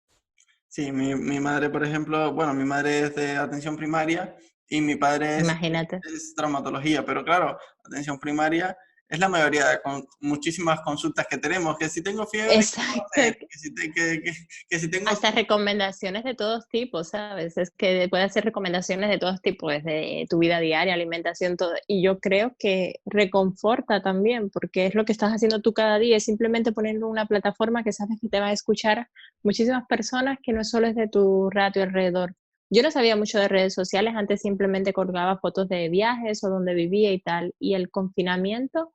Sí, mi madre, por ejemplo, bueno, mi madre es de atención primaria y mi padre Imagínate. es traumatología, pero claro, atención primaria es la mayoría de muchísimas consultas que tenemos, que si tengo fiebre, Exacto. que si tengo... Hasta recomendaciones de todos tipos, ¿sabes? Es que puede hacer recomendaciones de todos tipos, desde tu vida diaria, alimentación, todo. Y yo creo que reconforta también, porque es lo que estás haciendo tú cada día, es simplemente ponerlo en una plataforma que sabes que te va a escuchar muchísimas personas, que no solo es de tu ratio alrededor. Yo no sabía mucho de redes sociales, antes simplemente colgaba fotos de viajes o donde vivía y tal. Y el confinamiento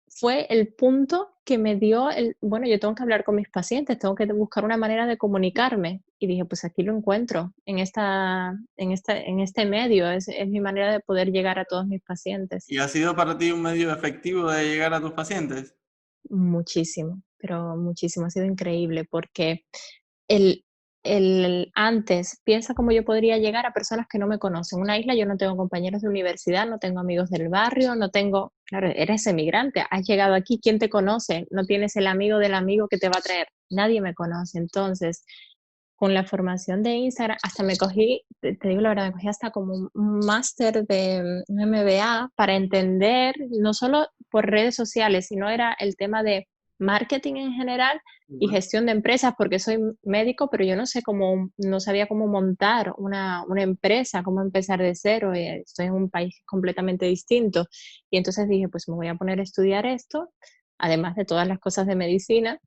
fue el punto que me dio bueno, yo tengo que hablar con mis pacientes, tengo que buscar una manera de comunicarme. Y dije, pues aquí lo encuentro, en este medio, es mi manera de poder llegar a todos mis pacientes. ¿Y ha sido para ti un medio efectivo de llegar a tus pacientes? Muchísimo, pero muchísimo, ha sido increíble, porque el antes, piensa cómo yo podría llegar a personas que no me conocen. En una isla yo no tengo compañeros de universidad, no tengo amigos del barrio, no tengo, claro, eres emigrante, has llegado aquí, ¿quién te conoce? No tienes el amigo del amigo que te va a traer, nadie me conoce. Entonces, con la formación de Instagram, hasta me cogí, te digo la verdad, me cogí hasta como un máster de un MBA para entender, no solo por redes sociales, sino era el tema de marketing en general y gestión de empresas, porque soy médico, pero yo no sé no sabía cómo montar una empresa, cómo empezar de cero, estoy en un país completamente distinto. Y entonces dije, pues me voy a poner a estudiar esto, además de todas las cosas de medicina,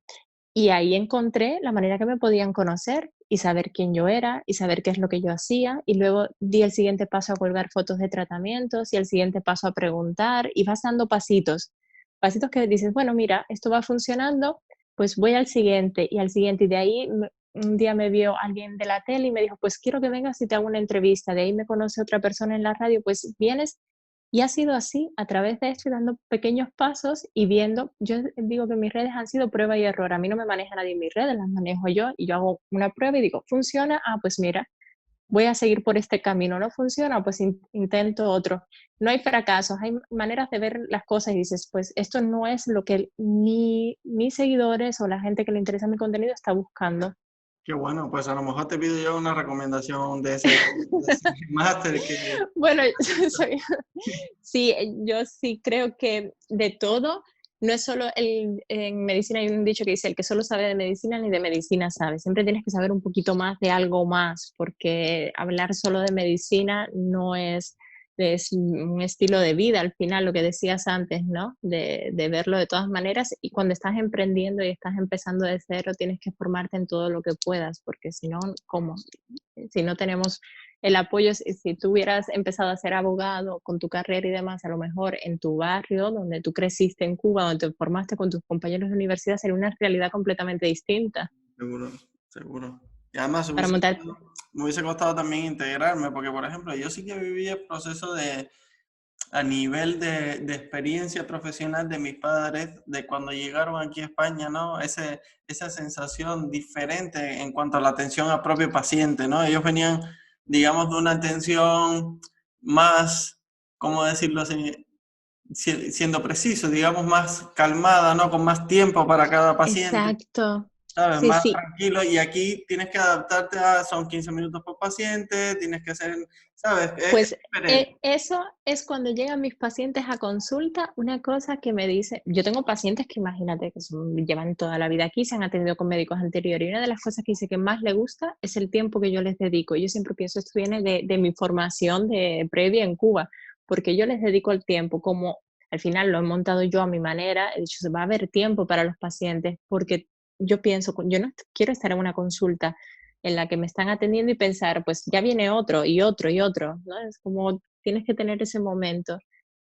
y ahí encontré la manera que me podían conocer y saber quién yo era y saber qué es lo que yo hacía. Y luego di el siguiente paso a colgar fotos de tratamientos y el siguiente paso a preguntar, y vas dando pasitos, pasitos que dices, bueno, mira, esto va funcionando, pues voy al siguiente y al siguiente. Y de ahí un día me vio alguien de la tele y me dijo, pues quiero que vengas y te hago una entrevista. De ahí me conoce otra persona en la radio, pues vienes. Y ha sido así, a través de esto y dando pequeños pasos y viendo. Yo digo que mis redes han sido prueba y error. A mí no me maneja nadie en mis redes, las manejo yo, y yo hago una prueba y digo, ¿funciona? Ah, pues mira, voy a seguir por este camino. ¿No funciona? Pues intento otro. No hay fracasos, hay maneras de ver las cosas y dices, pues esto no es lo que mis seguidores o la gente que le interesa mi contenido está buscando. Qué bueno, pues a lo mejor te pido yo una recomendación de ese máster que... Bueno, sí, yo sí creo que de todo, no es solo en medicina hay un dicho que dice, el que solo sabe de medicina ni de medicina sabe. Siempre tienes que saber un poquito más de algo más, porque hablar solo de medicina no es un estilo de vida, al final, lo que decías antes, ¿no? De verlo de todas maneras, y cuando estás emprendiendo y estás empezando de cero, tienes que formarte en todo lo que puedas, porque si no, ¿cómo? Si no tenemos el apoyo, si tú hubieras empezado a ser abogado con tu carrera y demás, a lo mejor en tu barrio, donde tú creciste en Cuba, donde te formaste con tus compañeros de universidad, sería una realidad completamente distinta. Seguro, seguro. Y además Para montar. me hubiese costado también integrarme, porque por ejemplo, yo sí que viví el proceso a nivel de experiencia profesional de mis padres, de cuando llegaron aquí a España, ¿no? Esa sensación diferente en cuanto a la atención al propio paciente, ¿no? Ellos venían, digamos, de una atención más, ¿cómo decirlo así? Siendo preciso, digamos, más calmada, ¿no? Con más tiempo para cada paciente. Exacto. ¿Sabes? Sí, Más sí. tranquilo, y aquí tienes que adaptarte son 15 minutos por paciente, tienes que hacer, ¿sabes? Pues Diferente. eso es cuando llegan mis pacientes a consulta, una cosa que me dice, yo tengo pacientes que imagínate que llevan toda la vida aquí, se han atendido con médicos anteriores, y una de las cosas que dice que más le gusta es el tiempo que yo les dedico. Yo siempre pienso, esto viene de mi formación previa en Cuba, porque yo les dedico el tiempo, como al final lo he montado yo a mi manera, he dicho, va a haber tiempo para los pacientes, porque yo pienso, yo no quiero estar en una consulta en la que me están atendiendo y pensar, pues ya viene otro y otro y otro, ¿no? Es como tienes que tener ese momento.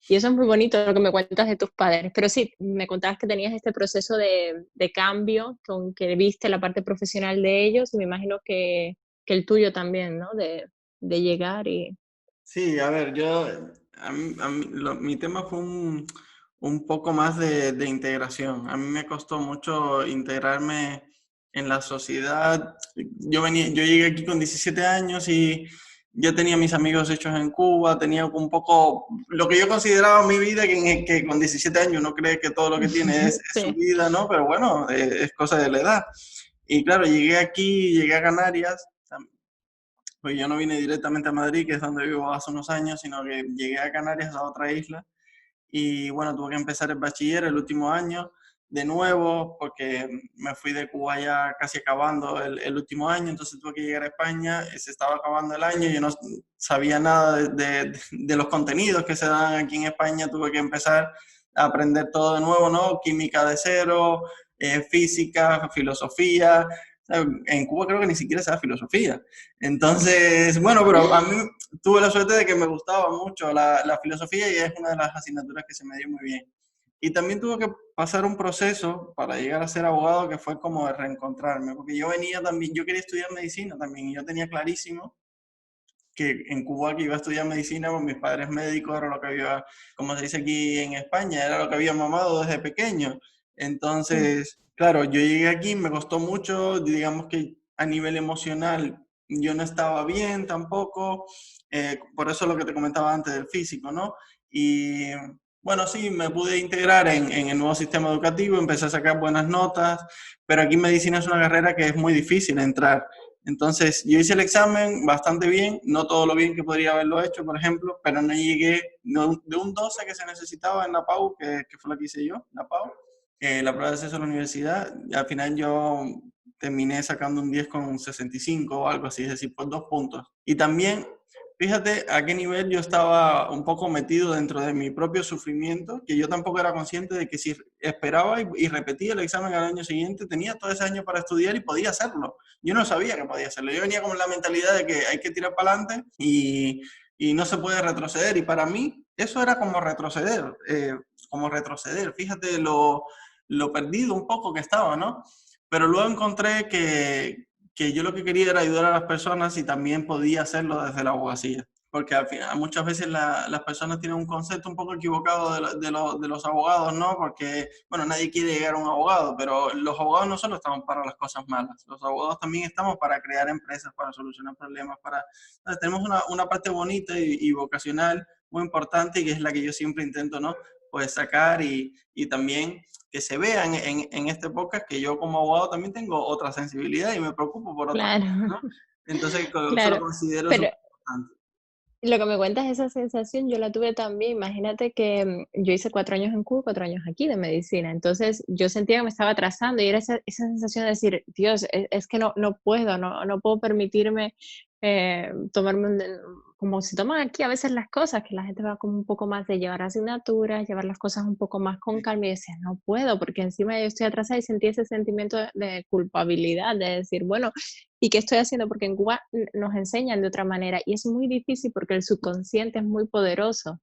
Y eso es muy bonito lo que me cuentas de tus padres. Pero sí, me contabas que tenías este proceso de cambio, con que viste la parte profesional de ellos, y me imagino que el tuyo también, ¿no? De llegar y... Sí, a ver, mi tema fue un poco más de integración. A mí me costó mucho integrarme en la sociedad. Yo llegué aquí con 17 años y yo tenía mis amigos hechos en Cuba, tenía un poco lo que yo consideraba mi vida, que con 17 años uno cree que todo lo que tiene es su Sí. vida, ¿no? Pero bueno, es cosa de la edad. Y claro, llegué aquí, llegué a Canarias. Pues yo no vine directamente a Madrid, que es donde vivo hace unos años, sino que llegué a Canarias, a otra isla, y bueno, tuve que empezar el bachiller el último año de nuevo, porque me fui de Cuba ya casi acabando el último año, entonces tuve que llegar a España, se estaba acabando el año, yo no sabía nada de los contenidos que se dan aquí en España, tuve que empezar a aprender todo de nuevo, ¿no? Química de cero, física, filosofía. En Cuba creo que ni siquiera se da filosofía. Entonces, bueno, pero a mí tuve la suerte de que me gustaba mucho la filosofía y es una de las asignaturas que se me dio muy bien. Y también tuve que pasar un proceso para llegar a ser abogado que fue como de reencontrarme, porque yo venía también, yo quería estudiar medicina también y yo tenía clarísimo que en Cuba que iba a estudiar medicina, pues mis padres médicos era lo que había, como se dice aquí en España, era lo que había mamado desde pequeño. Entonces, claro, yo llegué aquí, me costó mucho, digamos que a nivel emocional yo no estaba bien tampoco, por eso lo que te comentaba antes del físico, ¿no? Y bueno, sí, me pude integrar en el nuevo sistema educativo, empecé a sacar buenas notas, pero aquí medicina es una carrera que es muy difícil entrar. Entonces, yo hice el examen bastante bien, no todo lo bien que podría haberlo hecho, por ejemplo, pero no llegué de un 12 que se necesitaba en la PAU, que fue la que hice yo, la PAU, la prueba de acceso a la universidad. Y al final yo terminé sacando un 10 con 65 o algo así, es decir, por 2 puntos. Y también, fíjate a qué nivel yo estaba un poco metido dentro de mi propio sufrimiento, que yo tampoco era consciente de que si esperaba y repetía el examen al año siguiente, tenía todo ese año para estudiar y podía hacerlo. Yo no sabía que podía hacerlo. Yo venía con la mentalidad de que hay que tirar para adelante y no se puede retroceder. Y para mí eso era como retroceder, Fíjate lo perdido un poco que estaba, ¿no? Pero luego encontré que yo lo que quería era ayudar a las personas y también podía hacerlo desde la abogacía. Porque al final muchas veces las personas tienen un concepto un poco equivocado de los abogados, ¿no? Porque, bueno, nadie quiere llegar a un abogado, pero los abogados no solo estamos para las cosas malas, los abogados también estamos para crear empresas, para solucionar problemas, tenemos una parte bonita y vocacional muy importante y que es la que yo siempre intento, ¿no? Pues sacar y también que se vean en este podcast que yo como abogado también tengo otra sensibilidad y me preocupo por otras Claro, cosas, ¿no? Entonces, eso lo claro. considero Pero súper importante. lo que me cuentas, esa sensación, yo la tuve también. Imagínate que yo hice 4 años en Cuba, 4 años aquí de medicina. Entonces yo sentía que me estaba atrasando y era esa sensación de decir, Dios, es que no puedo, no puedo permitirme tomarme como se toman aquí a veces las cosas, que la gente va como un poco más de llevar asignaturas, llevar las cosas un poco más con calma y decía, no puedo, porque encima yo estoy atrasada y sentí ese sentimiento de culpabilidad, de decir, bueno, ¿y qué estoy haciendo? Porque en Cuba nos enseñan de otra manera y es muy difícil porque el subconsciente es muy poderoso.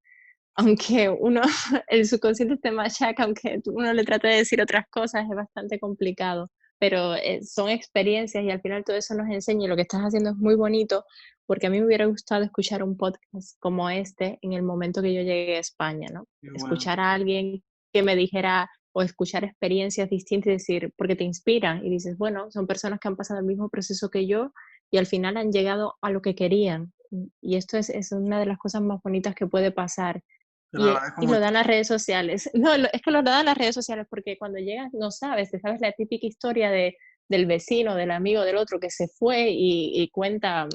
Aunque uno, el subconsciente te machaca, aunque uno le trate de decir otras cosas, es bastante complicado. Pero son experiencias y al final todo eso nos enseña y lo que estás haciendo es muy bonito porque a mí me hubiera gustado escuchar un podcast como este en el momento que yo llegué a España, ¿no? Qué bueno. Escuchar a alguien que me dijera o escuchar experiencias distintas y decir, porque te inspira y dices, bueno, son personas que han pasado el mismo proceso que yo y al final han llegado a lo que querían. Y esto es una de las cosas más bonitas que puede pasar. Te lo agradezco Y lo mucho. dan las redes sociales. No, es que lo dan las redes sociales porque cuando llegas no sabes, te sabes la típica historia del vecino, del amigo, del otro que se fue y cuenta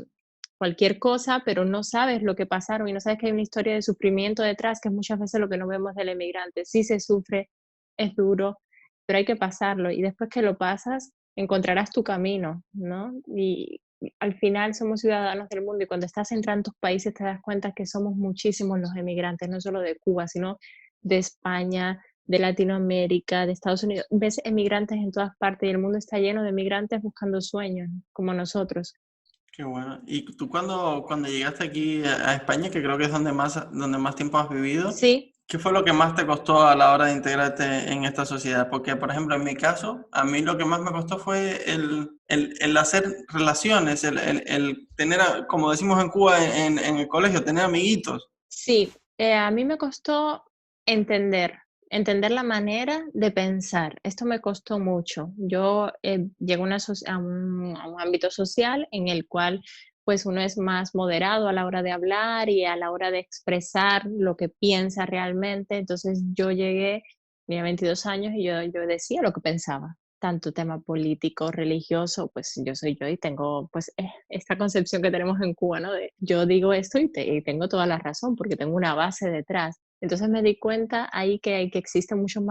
cualquier cosa, pero no sabes lo que pasaron y no sabes que hay una historia de sufrimiento detrás, que es muchas veces lo que no vemos del emigrante. Sí se sufre, es duro, pero hay que pasarlo y después que lo pasas, encontrarás tu camino, ¿no? Y al final somos ciudadanos del mundo y cuando estás en tantos países te das cuenta que somos muchísimos los emigrantes, no solo de Cuba, sino de España, de Latinoamérica, de Estados Unidos. Ves emigrantes en todas partes y el mundo está lleno de emigrantes buscando sueños, como nosotros. Qué bueno. ¿Y tú cuando llegaste aquí a España, que creo que es donde más tiempo has vivido, Sí, qué fue lo que más te costó a la hora de integrarte en esta sociedad? Porque, por ejemplo, en mi caso, a mí lo que más me costó fue el hacer relaciones, el tener, como decimos en Cuba, en el colegio, tener amiguitos. sí, a mí me costó entender, entender la manera de pensar. Esto me costó mucho. Yo llegué a, a un ámbito social en el cual pues uno es más moderado a la hora de hablar y a la hora de expresar lo que piensa realmente. Entonces yo llegué, tenía 22 años y yo decía lo que pensaba. Tanto tema político, religioso, pues yo soy yo y tengo pues esta concepción que tenemos en Cuba, ¿no? De yo digo esto y tengo toda la razón porque tengo una base detrás. Entonces me di cuenta ahí que existían muchos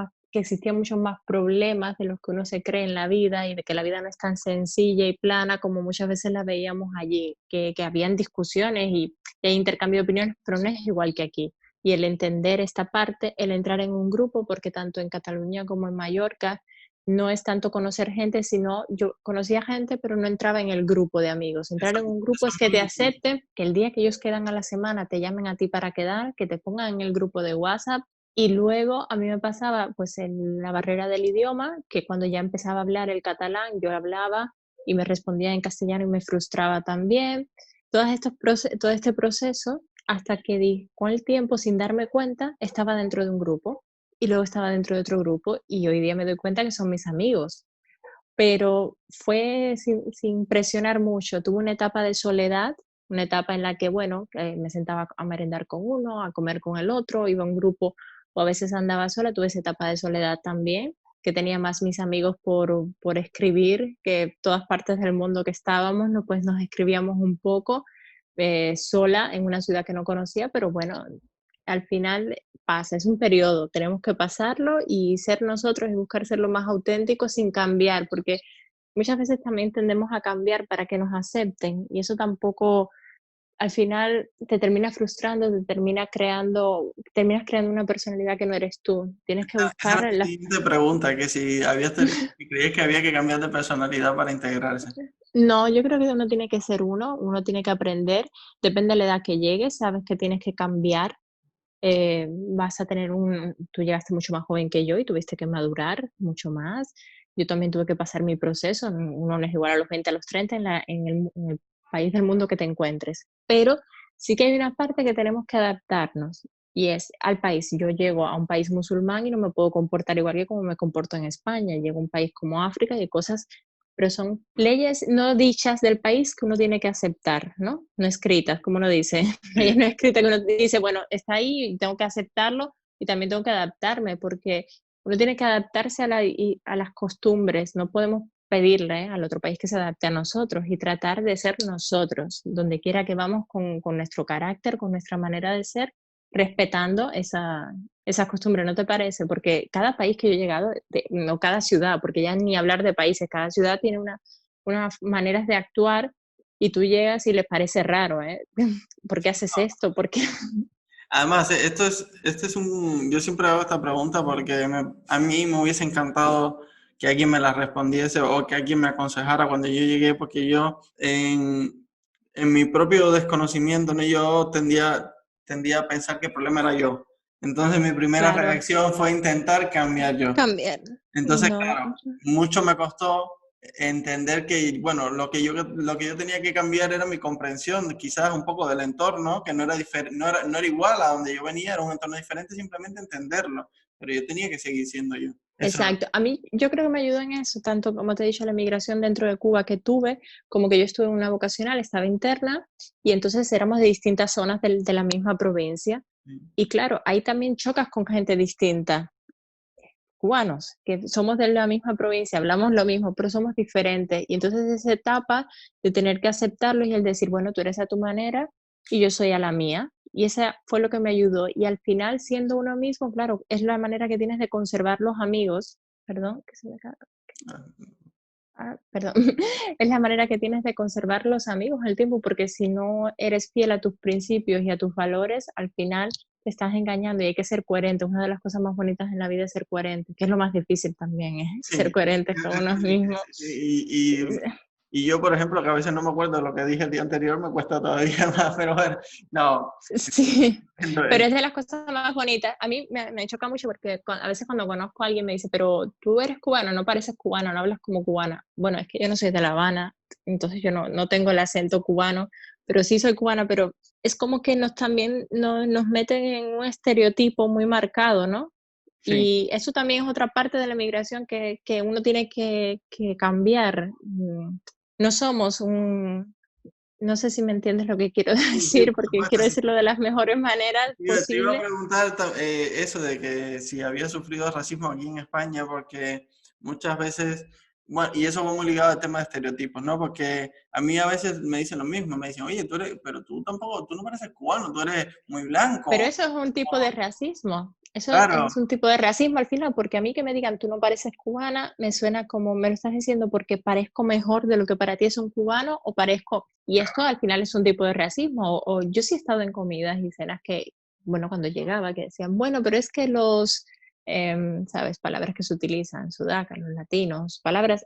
más problemas de los que uno se cree en la vida y de que la vida no es tan sencilla y plana como muchas veces la veíamos allí, que habían discusiones y hay intercambio de opiniones, pero no es igual que aquí. Y el entender esta parte, el entrar en un grupo, porque tanto en Cataluña como en Mallorca no es tanto conocer gente, sino yo conocía gente, pero no entraba en el grupo de amigos. Entrar en Exacto, un grupo eso es es que lo te mismo. acepten, que el día que ellos quedan a la semana te llamen a ti para quedar, que te pongan en el grupo de WhatsApp. Y luego a mí me pasaba pues en la barrera del idioma, que cuando ya empezaba a hablar el catalán, yo hablaba y me respondía en castellano y me frustraba también. Todo este proceso hasta que con el tiempo, sin darme cuenta, estaba dentro de un grupo y luego estaba dentro de otro grupo y hoy día me doy cuenta que son mis amigos. Pero fue sin presionar mucho. Tuve una etapa de soledad, una etapa en la que, bueno, me sentaba a merendar con uno, a comer con el otro, iba a un grupo o a veces andaba sola. Tuve esa etapa de soledad también, que tenía más mis amigos por escribir, que todas partes del mundo que estábamos, ¿no? Pues nos escribíamos un poco sola en una ciudad que no conocía, pero bueno, al final pasa, es un periodo, tenemos que pasarlo y ser nosotros y buscar ser lo más auténtico sin cambiar, porque muchas veces también tendemos a cambiar para que nos acepten y eso tampoco, al final te termina frustrando, terminas creando una personalidad que no eres tú. Tienes que Esa buscar era mi siguiente pregunta, que si si creías que había que cambiar de personalidad para integrarse. No, yo creo que uno tiene que ser uno tiene que aprender, depende de la edad que llegues, sabes que tienes que cambiar. Vas a tener tú llegaste mucho más joven que yo y tuviste que madurar mucho más. Yo también tuve que pasar mi proceso. Uno no es igual a los 20 a los 30 en el país del mundo que te encuentres. Pero sí que hay una parte que tenemos que adaptarnos y es al país. Yo llego a un país musulmán y no me puedo comportar igual que como me comporto en España. Llego a un país como África y hay cosas, pero son leyes no dichas del país que uno tiene que aceptar, ¿no? No escritas, como uno dice. Leyes Sí. no escritas que uno dice, bueno, está ahí y tengo que aceptarlo y también tengo que adaptarme porque uno tiene que adaptarse a las costumbres, no podemos pedirle al otro país que se adapte a nosotros y tratar de ser nosotros, donde quiera que vamos con nuestro carácter, con nuestra manera de ser, respetando esas costumbres, ¿no te parece? Porque cada país que yo he llegado, no cada ciudad, porque ya ni hablar de países, cada ciudad tiene unas maneras de actuar y tú llegas y les parece raro, ¿eh? ¿Por qué haces esto? ¿Por qué? Además, yo siempre hago esta pregunta porque a mí me hubiese encantado que alguien me la respondiese o que alguien me aconsejara cuando yo llegué, porque yo en mi propio desconocimiento, ¿no? Yo tendía a pensar que el problema era yo. Entonces mi primera Claro, reacción fue intentar cambiar yo. cambiar. Entonces, No, claro, mucho me costó entender que, bueno, lo que yo tenía que cambiar era mi comprensión, quizás un poco del entorno, que no era igual a donde yo venía, era un entorno diferente, simplemente entenderlo, pero yo tenía que seguir siendo yo. Eso es lo exacto. A mí, yo creo que me ayudó en eso, tanto como te he dicho, la migración dentro de Cuba que tuve, como que yo estuve en una vocacional, estaba interna, y entonces éramos de distintas zonas de la misma provincia. que... Y claro, ahí también chocas con gente distinta, cubanos, que somos de la misma provincia, hablamos lo mismo, pero somos diferentes. Y entonces esa etapa de tener que aceptarlo y el decir, bueno, tú eres a tu manera y yo soy a la mía. Y esa fue lo que me ayudó. Y al final, siendo uno mismo, claro, es la manera que tienes de conservar los amigos. Perdón, que se me acaba. Perdón. Es la manera que tienes de conservar los amigos el tiempo, porque si no eres fiel a tus principios y a tus valores, al final te estás engañando y hay que ser coherente. Una de las cosas más bonitas en la vida es ser coherente, que es lo más difícil también, ¿eh? Ser Sí, coherentes con uno mismo. y yo, por ejemplo, que a veces no me acuerdo de lo que dije el día anterior, me cuesta todavía más, pero bueno, no, Sí, entiendo, pero es de las cosas más bonitas. A mí me choca mucho porque a veces cuando conozco a alguien me dice, pero tú eres cubano, no pareces cubano, no hablas como cubana. Bueno, es que yo no soy de La Habana, entonces yo no tengo el acento cubano, pero sí soy cubana, pero es como que también nos meten en un estereotipo muy marcado, ¿no? sí. Y eso también es otra parte de la migración que uno tiene que cambiar. No somos no sé si me entiendes lo que quiero Sí, sí, decir, por porque supuesto, quiero sí. decirlo de las mejores maneras Te iba a posibles. preguntar eso de que si había sufrido racismo aquí en España, porque muchas veces bueno, y eso va muy ligado al tema de estereotipos, ¿no? Porque a mí a veces me dicen lo mismo, me dicen, oye, pero tú tampoco, tú no pareces cubano, tú eres muy Pero blanco. eso es un tipo de racismo. Eso Claro, es un tipo de racismo al final, porque a mí que me digan tú no pareces cubana, me suena como me lo estás diciendo porque parezco mejor de lo que para ti es un cubano o parezco. Y esto al final es un tipo de racismo. O yo sí he estado en comidas y cenas que, bueno, cuando llegaba, que decían, bueno, pero es que los, ¿sabes? Palabras que se utilizan, sudaca, los latinos, palabras.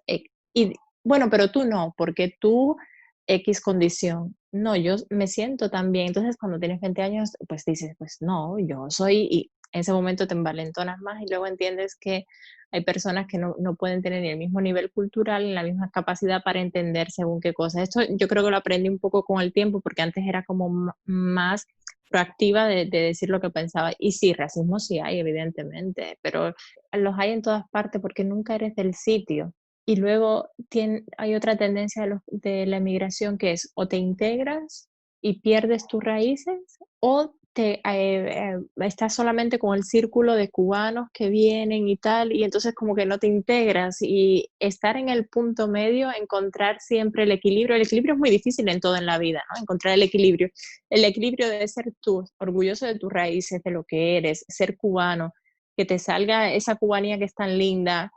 Y bueno, pero tú no, porque tú X condición. No, yo me siento tan bien. Entonces, cuando tienes 20 años, pues dices, pues no, yo soy, y en ese momento te envalentonas más y luego entiendes que hay personas que no pueden tener ni el mismo nivel cultural ni la misma capacidad para entender según qué cosas. Esto yo creo que lo aprendí un poco con el tiempo porque antes era como más proactiva de decir lo que pensaba. Y sí, racismo sí hay, evidentemente, pero los hay en todas partes porque nunca eres del sitio. Y luego hay otra tendencia de la emigración que es o te integras y pierdes tus raíces o estás solamente con el círculo de cubanos que vienen y tal, y entonces como que no te integras y estar en el punto medio, encontrar siempre el equilibrio. El equilibrio es muy difícil en todo en la vida, ¿no? Encontrar el equilibrio de ser tú, orgulloso de tus raíces, de lo que eres, ser cubano, que te salga esa cubanía que es tan linda,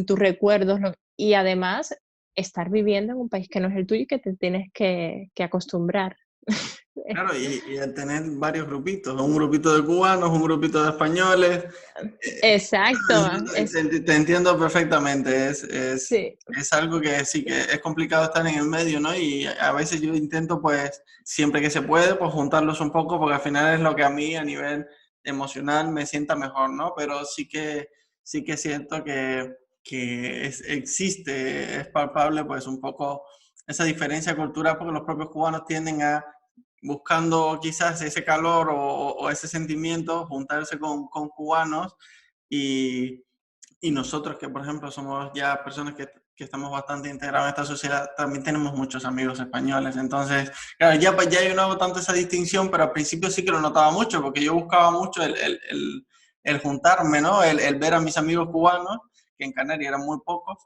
tus recuerdos, y además estar viviendo en un país que no es el tuyo y que te tienes que acostumbrar. claro, y al tener varios grupitos, un grupito de cubanos, un grupito de españoles. Exacto. Te entiendo perfectamente, Sí, es algo que sí que es complicado estar en el medio, ¿no? Y a veces yo intento, pues, siempre que se puede, pues juntarlos un poco, porque al final es lo que a mí a nivel emocional me sienta mejor, ¿no? Pero sí que siento que existe, es palpable, pues, un poco esa diferencia cultural, porque los propios cubanos tienden a buscando quizás ese calor o ese sentimiento, juntarse con cubanos y, y nosotros que, por ejemplo, somos ya personas que estamos bastante integrados en esta sociedad, también tenemos muchos amigos españoles. Entonces, claro, ya yo no hago tanto esa distinción, pero al principio sí que lo notaba mucho, porque yo buscaba mucho el juntarme, ¿no? El ver a mis amigos cubanos, que en Canarias eran muy pocos,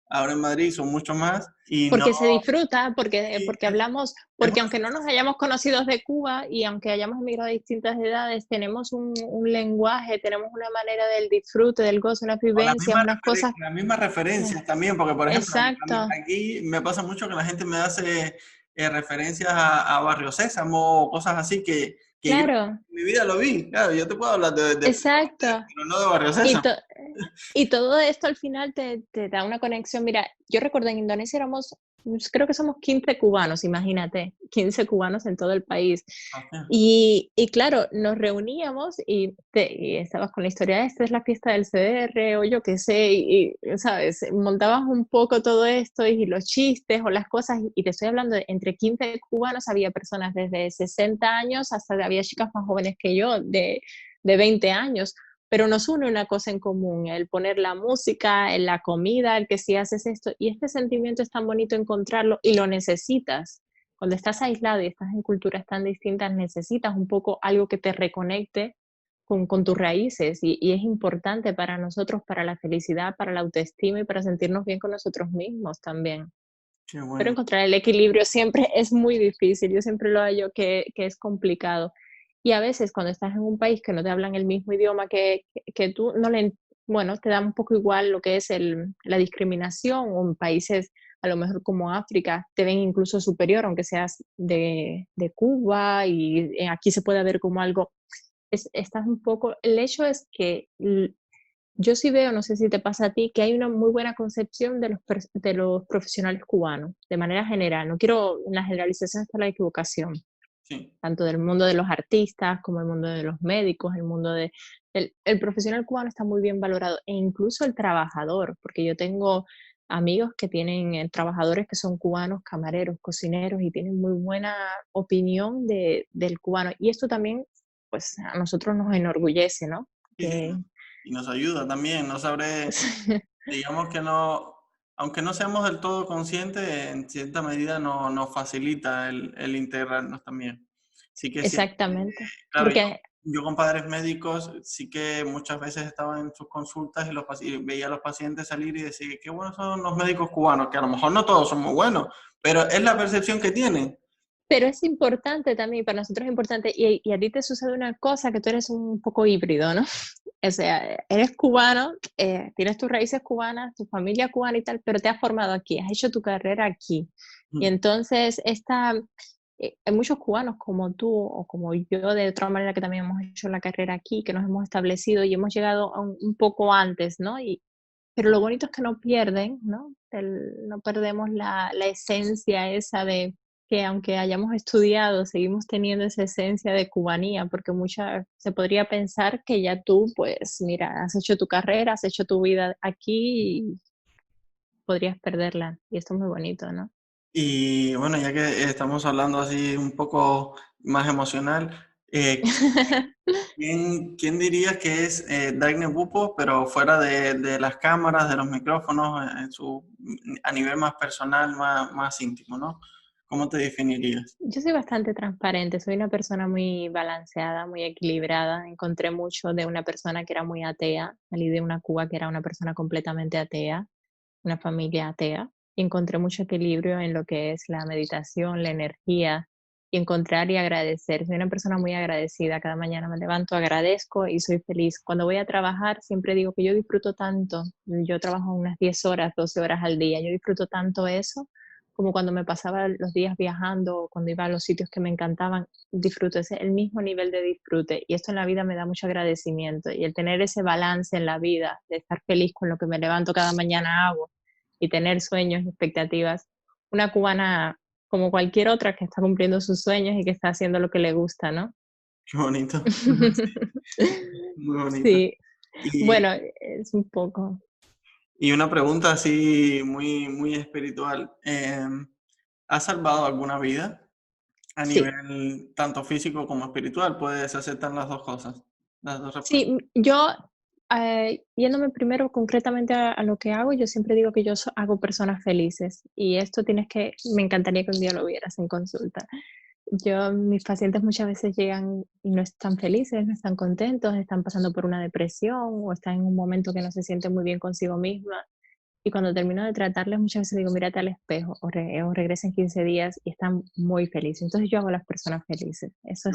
ahora en Madrid son muchos más, y no... porque se disfruta, Sí, porque hablamos, es porque aunque no nos hayamos conocido de Cuba y aunque hayamos emigrado a distintas edades, tenemos un lenguaje, tenemos una manera del disfrute, del gozo, unas o vivencias, unas cosas. las mismas referencias también, porque por ejemplo, Exacto, aquí me pasa mucho que la gente me hace referencias a Barrio Sésamo o cosas así que yo claro, en mi vida lo vi. Claro, yo te puedo hablar exacto. pero no de Barrio Y, Sésamo. to- y todo esto al final te da una conexión. Mira, yo recuerdo en Indonesia creo que somos 15 cubanos, imagínate, 15 cubanos en todo el país. Hostia, Y claro, nos reuníamos y estabas con la historia, esta es la fiesta del CDR o yo qué sé, ¿sabes? Montabas un poco todo esto y los chistes o las cosas, y te estoy hablando de entre 15 cubanos, había personas desde 60 años hasta había chicas más jóvenes que yo, de 20 años, pero nos une una cosa en común, el poner la música, la comida, el que si haces esto, y este sentimiento es tan bonito encontrarlo y lo necesitas. Cuando estás aislado y estás en culturas tan distintas, necesitas un poco algo que te reconecte con tus raíces y es importante para nosotros, para la felicidad, para la autoestima y para sentirnos bien con nosotros mismos también. qué Pero bueno. encontrar el equilibrio siempre es muy difícil, yo siempre lo hallo que es complicado. Y a veces cuando estás en un país que no te hablan el mismo idioma que tú, bueno, te da un poco igual lo que es la discriminación, o en países a lo mejor como África te ven incluso superior, aunque seas de Cuba y aquí se puede ver como algo, estás un poco, el hecho es que yo sí veo, no sé si te pasa a ti, que hay una muy buena concepción de los profesionales cubanos, de manera general. No quiero una generalización hasta la equivocación, Sí, tanto del mundo de los artistas como el mundo de los médicos, el mundo el profesional cubano está muy bien valorado, e incluso el trabajador, porque yo tengo amigos que tienen trabajadores que son cubanos, camareros, cocineros, y tienen muy buena opinión del cubano. Y esto también, pues a nosotros nos enorgullece, ¿no? sí, sí, Que y nos ayuda también, no sabré, digamos que no, aunque no seamos del todo conscientes, en cierta medida nos facilita el integrarnos también. Sí que siento, Exactamente, claro, yo porque yo con padres médicos sí que muchas veces estaba en sus consultas y veía a los pacientes salir y decir, qué buenos son los médicos cubanos, que a lo mejor no todos son muy buenos, pero es la percepción que tienen. Pero es importante también, para nosotros es importante, y a ti te sucede una cosa, que tú eres un poco híbrido, ¿no? O sea, eres cubano, tienes tus raíces cubanas, tu familia cubana y tal, pero te has formado aquí, has hecho tu carrera aquí. Y entonces, hay muchos cubanos como tú o como yo, de otra manera, que también hemos hecho la carrera aquí, que nos hemos establecido y hemos llegado a un poco antes, ¿no? Pero lo bonito es que no pierden, ¿no? No perdemos la esencia esa de que aunque hayamos estudiado, seguimos teniendo esa esencia de cubanía, porque se podría pensar que ya tú, pues mira, has hecho tu carrera, has hecho tu vida aquí y podrías perderla. Y esto es muy bonito, ¿no? Y bueno, ya que estamos hablando así un poco más emocional, ¿quién dirías que es Dagne Bupo, pero fuera de las cámaras, de los micrófonos, a nivel más personal, más íntimo, ¿no? ¿Cómo te definirías? Yo soy bastante transparente, soy una persona muy balanceada, muy equilibrada. Encontré mucho de una persona que era muy atea, salí de una Cuba que era una persona completamente atea, una familia atea, y encontré mucho equilibrio en lo que es la meditación, la energía, y encontrar y agradecer. Soy una persona muy agradecida, cada mañana me levanto, agradezco y soy feliz. Cuando voy a trabajar, siempre digo que yo disfruto tanto, yo trabajo unas 10 horas, 12 horas al día, yo disfruto tanto eso como cuando me pasaba los días viajando, cuando iba a los sitios que me encantaban, disfruto, ese el mismo nivel de disfrute. Y esto en la vida me da mucho agradecimiento. Y el tener ese balance en la vida, de estar feliz con lo que me levanto cada mañana hago y tener sueños y expectativas. Una cubana como cualquier otra que está cumpliendo sus sueños y que está haciendo lo que le gusta, ¿no? Qué bonito. Muy bonito. Sí, Y, bueno, es un poco. y una pregunta así muy espiritual. ¿Has salvado alguna vida a Sí, nivel tanto físico como espiritual? Puedes aceptar las dos cosas, las dos respuestas. sí, yo, yéndome primero concretamente a lo que hago, yo siempre digo que yo hago personas felices y esto me encantaría que un día lo vieras en consulta. Mis pacientes muchas veces llegan y no están felices, no están contentos, están pasando por una depresión o están en un momento que no se sienten muy bien consigo misma. Y cuando termino de tratarles, muchas veces digo, mírate al espejo o regresa en 15 días y están muy felices. Entonces yo hago a las personas felices. Esa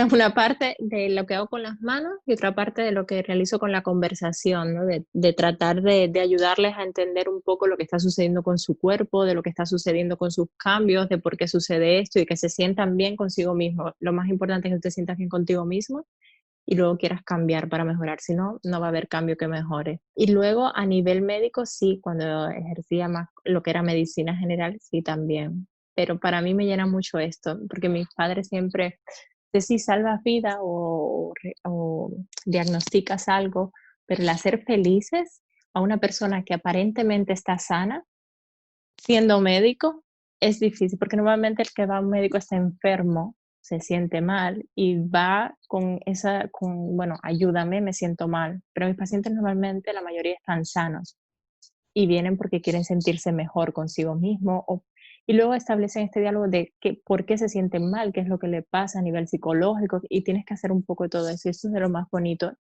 es una parte de lo que hago con las manos y otra parte de lo que realizo con la conversación, ¿no? De tratar de ayudarles a entender un poco lo que está sucediendo con su cuerpo, de lo que está sucediendo con sus cambios, de por qué sucede esto y que se sientan bien consigo mismos. Lo más importante es que te sientas bien contigo mismo y luego quieras cambiar para mejorar, si no, no va a haber cambio que mejore. Y luego a nivel médico, sí, cuando ejercía más lo que era medicina general, sí también. Pero para mí me llena mucho esto, porque mis padres siempre sé si salvas vida o diagnosticas algo, pero el hacer felices a una persona que aparentemente está sana, siendo médico, es difícil, porque normalmente el que va a un médico está enfermo, se siente mal y va bueno, ayúdame, me siento mal. Pero mis pacientes normalmente, la mayoría están sanos y vienen porque quieren sentirse mejor consigo mismo y luego establecen este diálogo de por qué se sienten mal, qué es lo que le pasa a nivel psicológico y tienes que hacer un poco de todo eso y eso es de lo más bonito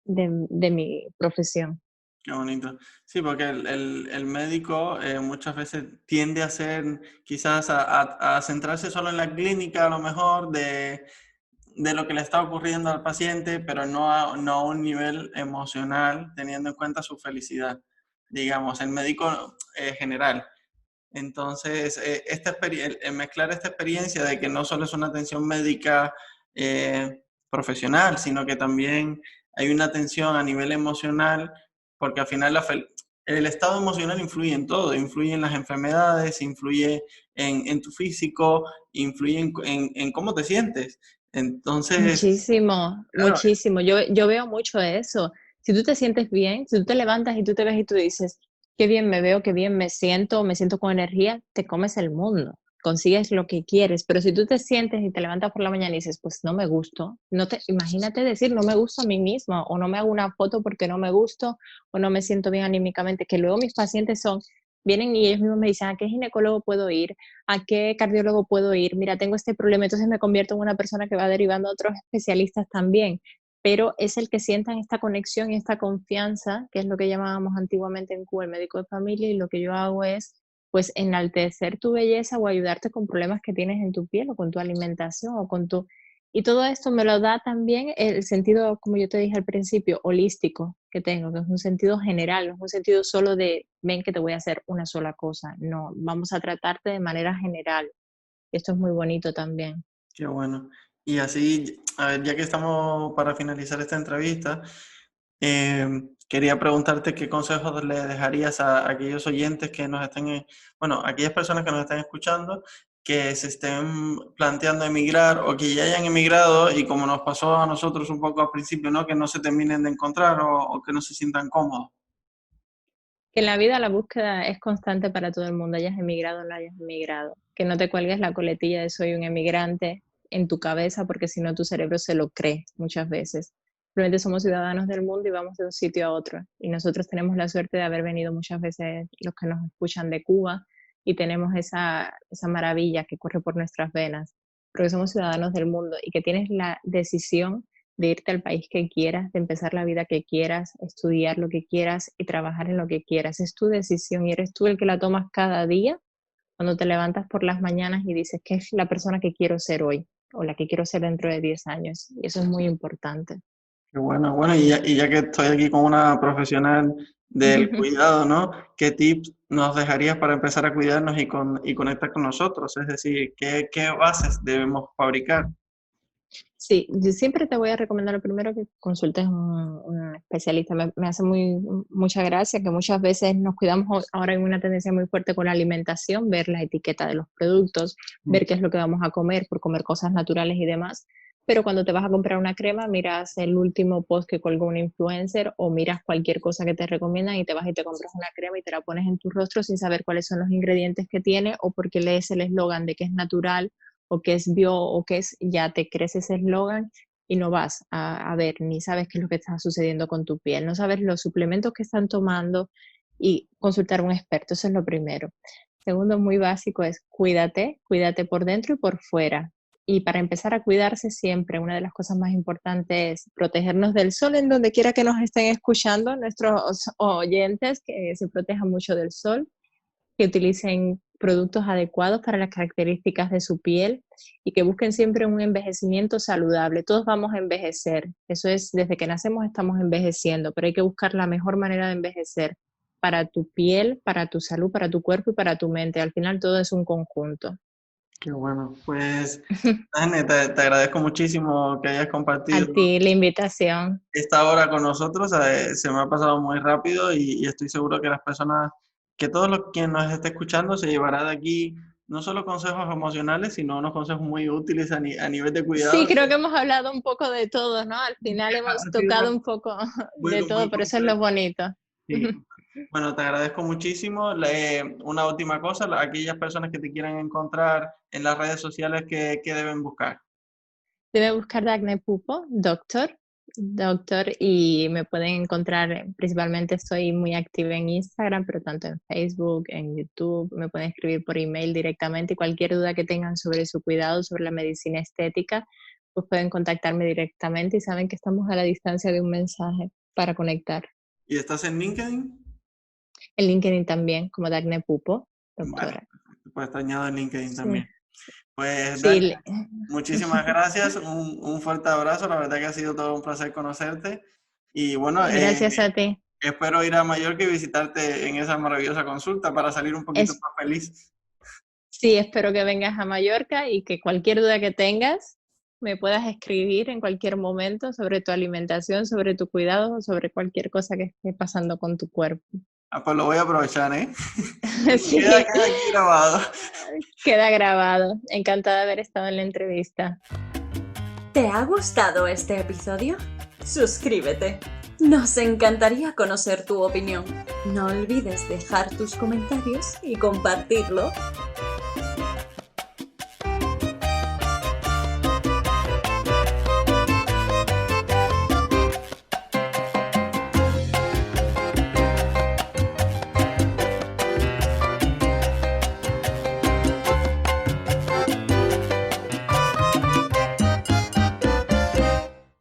de mi profesión. Qué bonito. Sí, porque el médico muchas veces tiende a ser, quizás a centrarse solo en la clínica, a lo mejor, de lo que le está ocurriendo al paciente, pero no a un nivel emocional, teniendo en cuenta su felicidad, digamos, el médico general. Entonces, el mezclar esta experiencia de que no solo es una atención médica profesional, sino que también hay una atención a nivel emocional, porque al final el estado emocional influye en todo, influye en las enfermedades, influye en tu físico, influye en cómo te sientes. Entonces, Muchísimo, claro, muchísimo. Yo veo mucho eso. Si tú te sientes bien, si tú te levantas y tú te ves y tú dices, qué bien me veo, qué bien me siento con energía, te comes el mundo, consigues lo que quieres. Pero si tú te sientes y te levantas por la mañana y dices, pues no me gusto, imagínate decir, no me gusto a mí misma, o no me hago una foto porque no me gusto, o no me siento bien anímicamente, que luego mis pacientes son Vienen y ellos mismos me dicen, ¿a qué ginecólogo puedo ir? ¿A qué cardiólogo puedo ir? Mira, tengo este problema, entonces me convierto en una persona que va derivando a otros especialistas también. Pero es el que sientan esta conexión y esta confianza, que es lo que llamábamos antiguamente en Cuba el médico de familia, y lo que yo hago es pues enaltecer tu belleza o ayudarte con problemas que tienes en tu piel o con tu alimentación o con tu... Y todo esto me lo da también el sentido, como yo te dije al principio, holístico que tengo, que es un sentido general, no es un sentido solo de, ven que te voy a hacer una sola cosa, no, vamos a tratarte de manera general. Esto es muy bonito también. Qué bueno. Y así, a ver, ya que estamos para finalizar esta entrevista, quería preguntarte qué consejos le dejarías a aquellos oyentes que nos estén, bueno, aquellas personas que nos estén escuchando, que se estén planteando emigrar o que ya hayan emigrado y como nos pasó a nosotros un poco al principio, ¿no? Que no se terminen de encontrar o que no se sientan cómodos. Que en la vida la búsqueda es constante para todo el mundo, hayas emigrado o no hayas emigrado. Que no te cuelgues la coletilla de soy un emigrante en tu cabeza, porque si no tu cerebro se lo cree muchas veces. Simplemente somos ciudadanos del mundo y vamos de un sitio a otro. Y nosotros tenemos la suerte de haber venido muchas veces los que nos escuchan de Cuba y tenemos esa maravilla que corre por nuestras venas, porque somos ciudadanos del mundo y que tienes la decisión de irte al país que quieras, de empezar la vida que quieras, estudiar lo que quieras y trabajar en lo que quieras. Es tu decisión y eres tú el que la tomas cada día cuando te levantas por las mañanas y dices que es la persona que quiero ser hoy o la que quiero ser dentro de 10 años. Y eso es muy importante. Qué bueno, bueno, y ya que estoy aquí con una profesional del cuidado, ¿no? ¿Qué tips nos dejarías para empezar a cuidarnos y conectar con nosotros? Es decir, ¿qué bases debemos fabricar? Sí, yo siempre te voy a recomendar lo primero que consultes un especialista. Me hace mucha gracia que muchas veces nos cuidamos, ahora hay una tendencia muy fuerte con la alimentación, ver la etiqueta de los productos, ver qué es lo que vamos a comer, por comer cosas naturales y demás. Pero cuando te vas a comprar una crema, miras el último post que colgó un influencer o miras cualquier cosa que te recomiendan y te vas y te compras una crema y te la pones en tu rostro sin saber cuáles son los ingredientes que tiene o porque lees el eslogan de que es natural o que es bio o que es, ya te crees ese eslogan y no vas a ver ni sabes qué es lo que está sucediendo con tu piel, no sabes los suplementos que están tomando y consultar a un experto, eso es lo primero. Segundo, muy básico, es cuídate por dentro y por fuera. Y para empezar a cuidarse siempre, una de las cosas más importantes es protegernos del sol en donde quiera que nos estén escuchando, nuestros oyentes, que se protejan mucho del sol, que utilicen productos adecuados para las características de su piel y que busquen siempre un envejecimiento saludable. Todos vamos a envejecer, eso es, desde que nacemos estamos envejeciendo, pero hay que buscar la mejor manera de envejecer para tu piel, para tu salud, para tu cuerpo y para tu mente. Al final todo es un conjunto. Qué bueno, pues, Dani, te agradezco muchísimo que hayas compartido A ti la invitación. esta hora con nosotros. Se me ha pasado muy rápido y estoy seguro que las personas, que todos los quien nos esté escuchando se llevará de aquí no solo consejos emocionales, sino unos consejos muy útiles a nivel de cuidado. Sí, creo que hemos hablado un poco de todo, ¿no? Al final hemos tocado un poco de todo, pero eso es lo bonito. Sí. Bueno, te agradezco muchísimo. Una última cosa, aquellas personas que te quieran encontrar en las redes sociales, ¿qué deben buscar? Deben buscar Dagne Pupo, doctor, y me pueden encontrar, principalmente estoy muy activa en Instagram, pero tanto en Facebook, en YouTube, me pueden escribir por email directamente y cualquier duda que tengan sobre su cuidado, sobre la medicina estética, pues pueden contactarme directamente y saben que estamos a la distancia de un mensaje para conectar. ¿Y estás en LinkedIn? En LinkedIn también, como Dagne Pupo, doctora. Vale, pues te añado en LinkedIn también. Pues, Sí. muchísimas gracias, un fuerte abrazo, la verdad que ha sido todo un placer conocerte. Y bueno, gracias a ti. Espero ir a Mallorca y visitarte en esa maravillosa consulta para salir un poquito más feliz. Sí, espero que vengas a Mallorca y que cualquier duda que tengas me puedas escribir en cualquier momento sobre tu alimentación, sobre tu cuidado o sobre cualquier cosa que esté pasando con tu cuerpo. Pues lo voy a aprovechar, ¿eh? Sí. Queda aquí grabado. Queda grabado. Encantada de haber estado en la entrevista. ¿Te ha gustado este episodio? Suscríbete. Nos encantaría conocer tu opinión. No olvides dejar tus comentarios y compartirlo.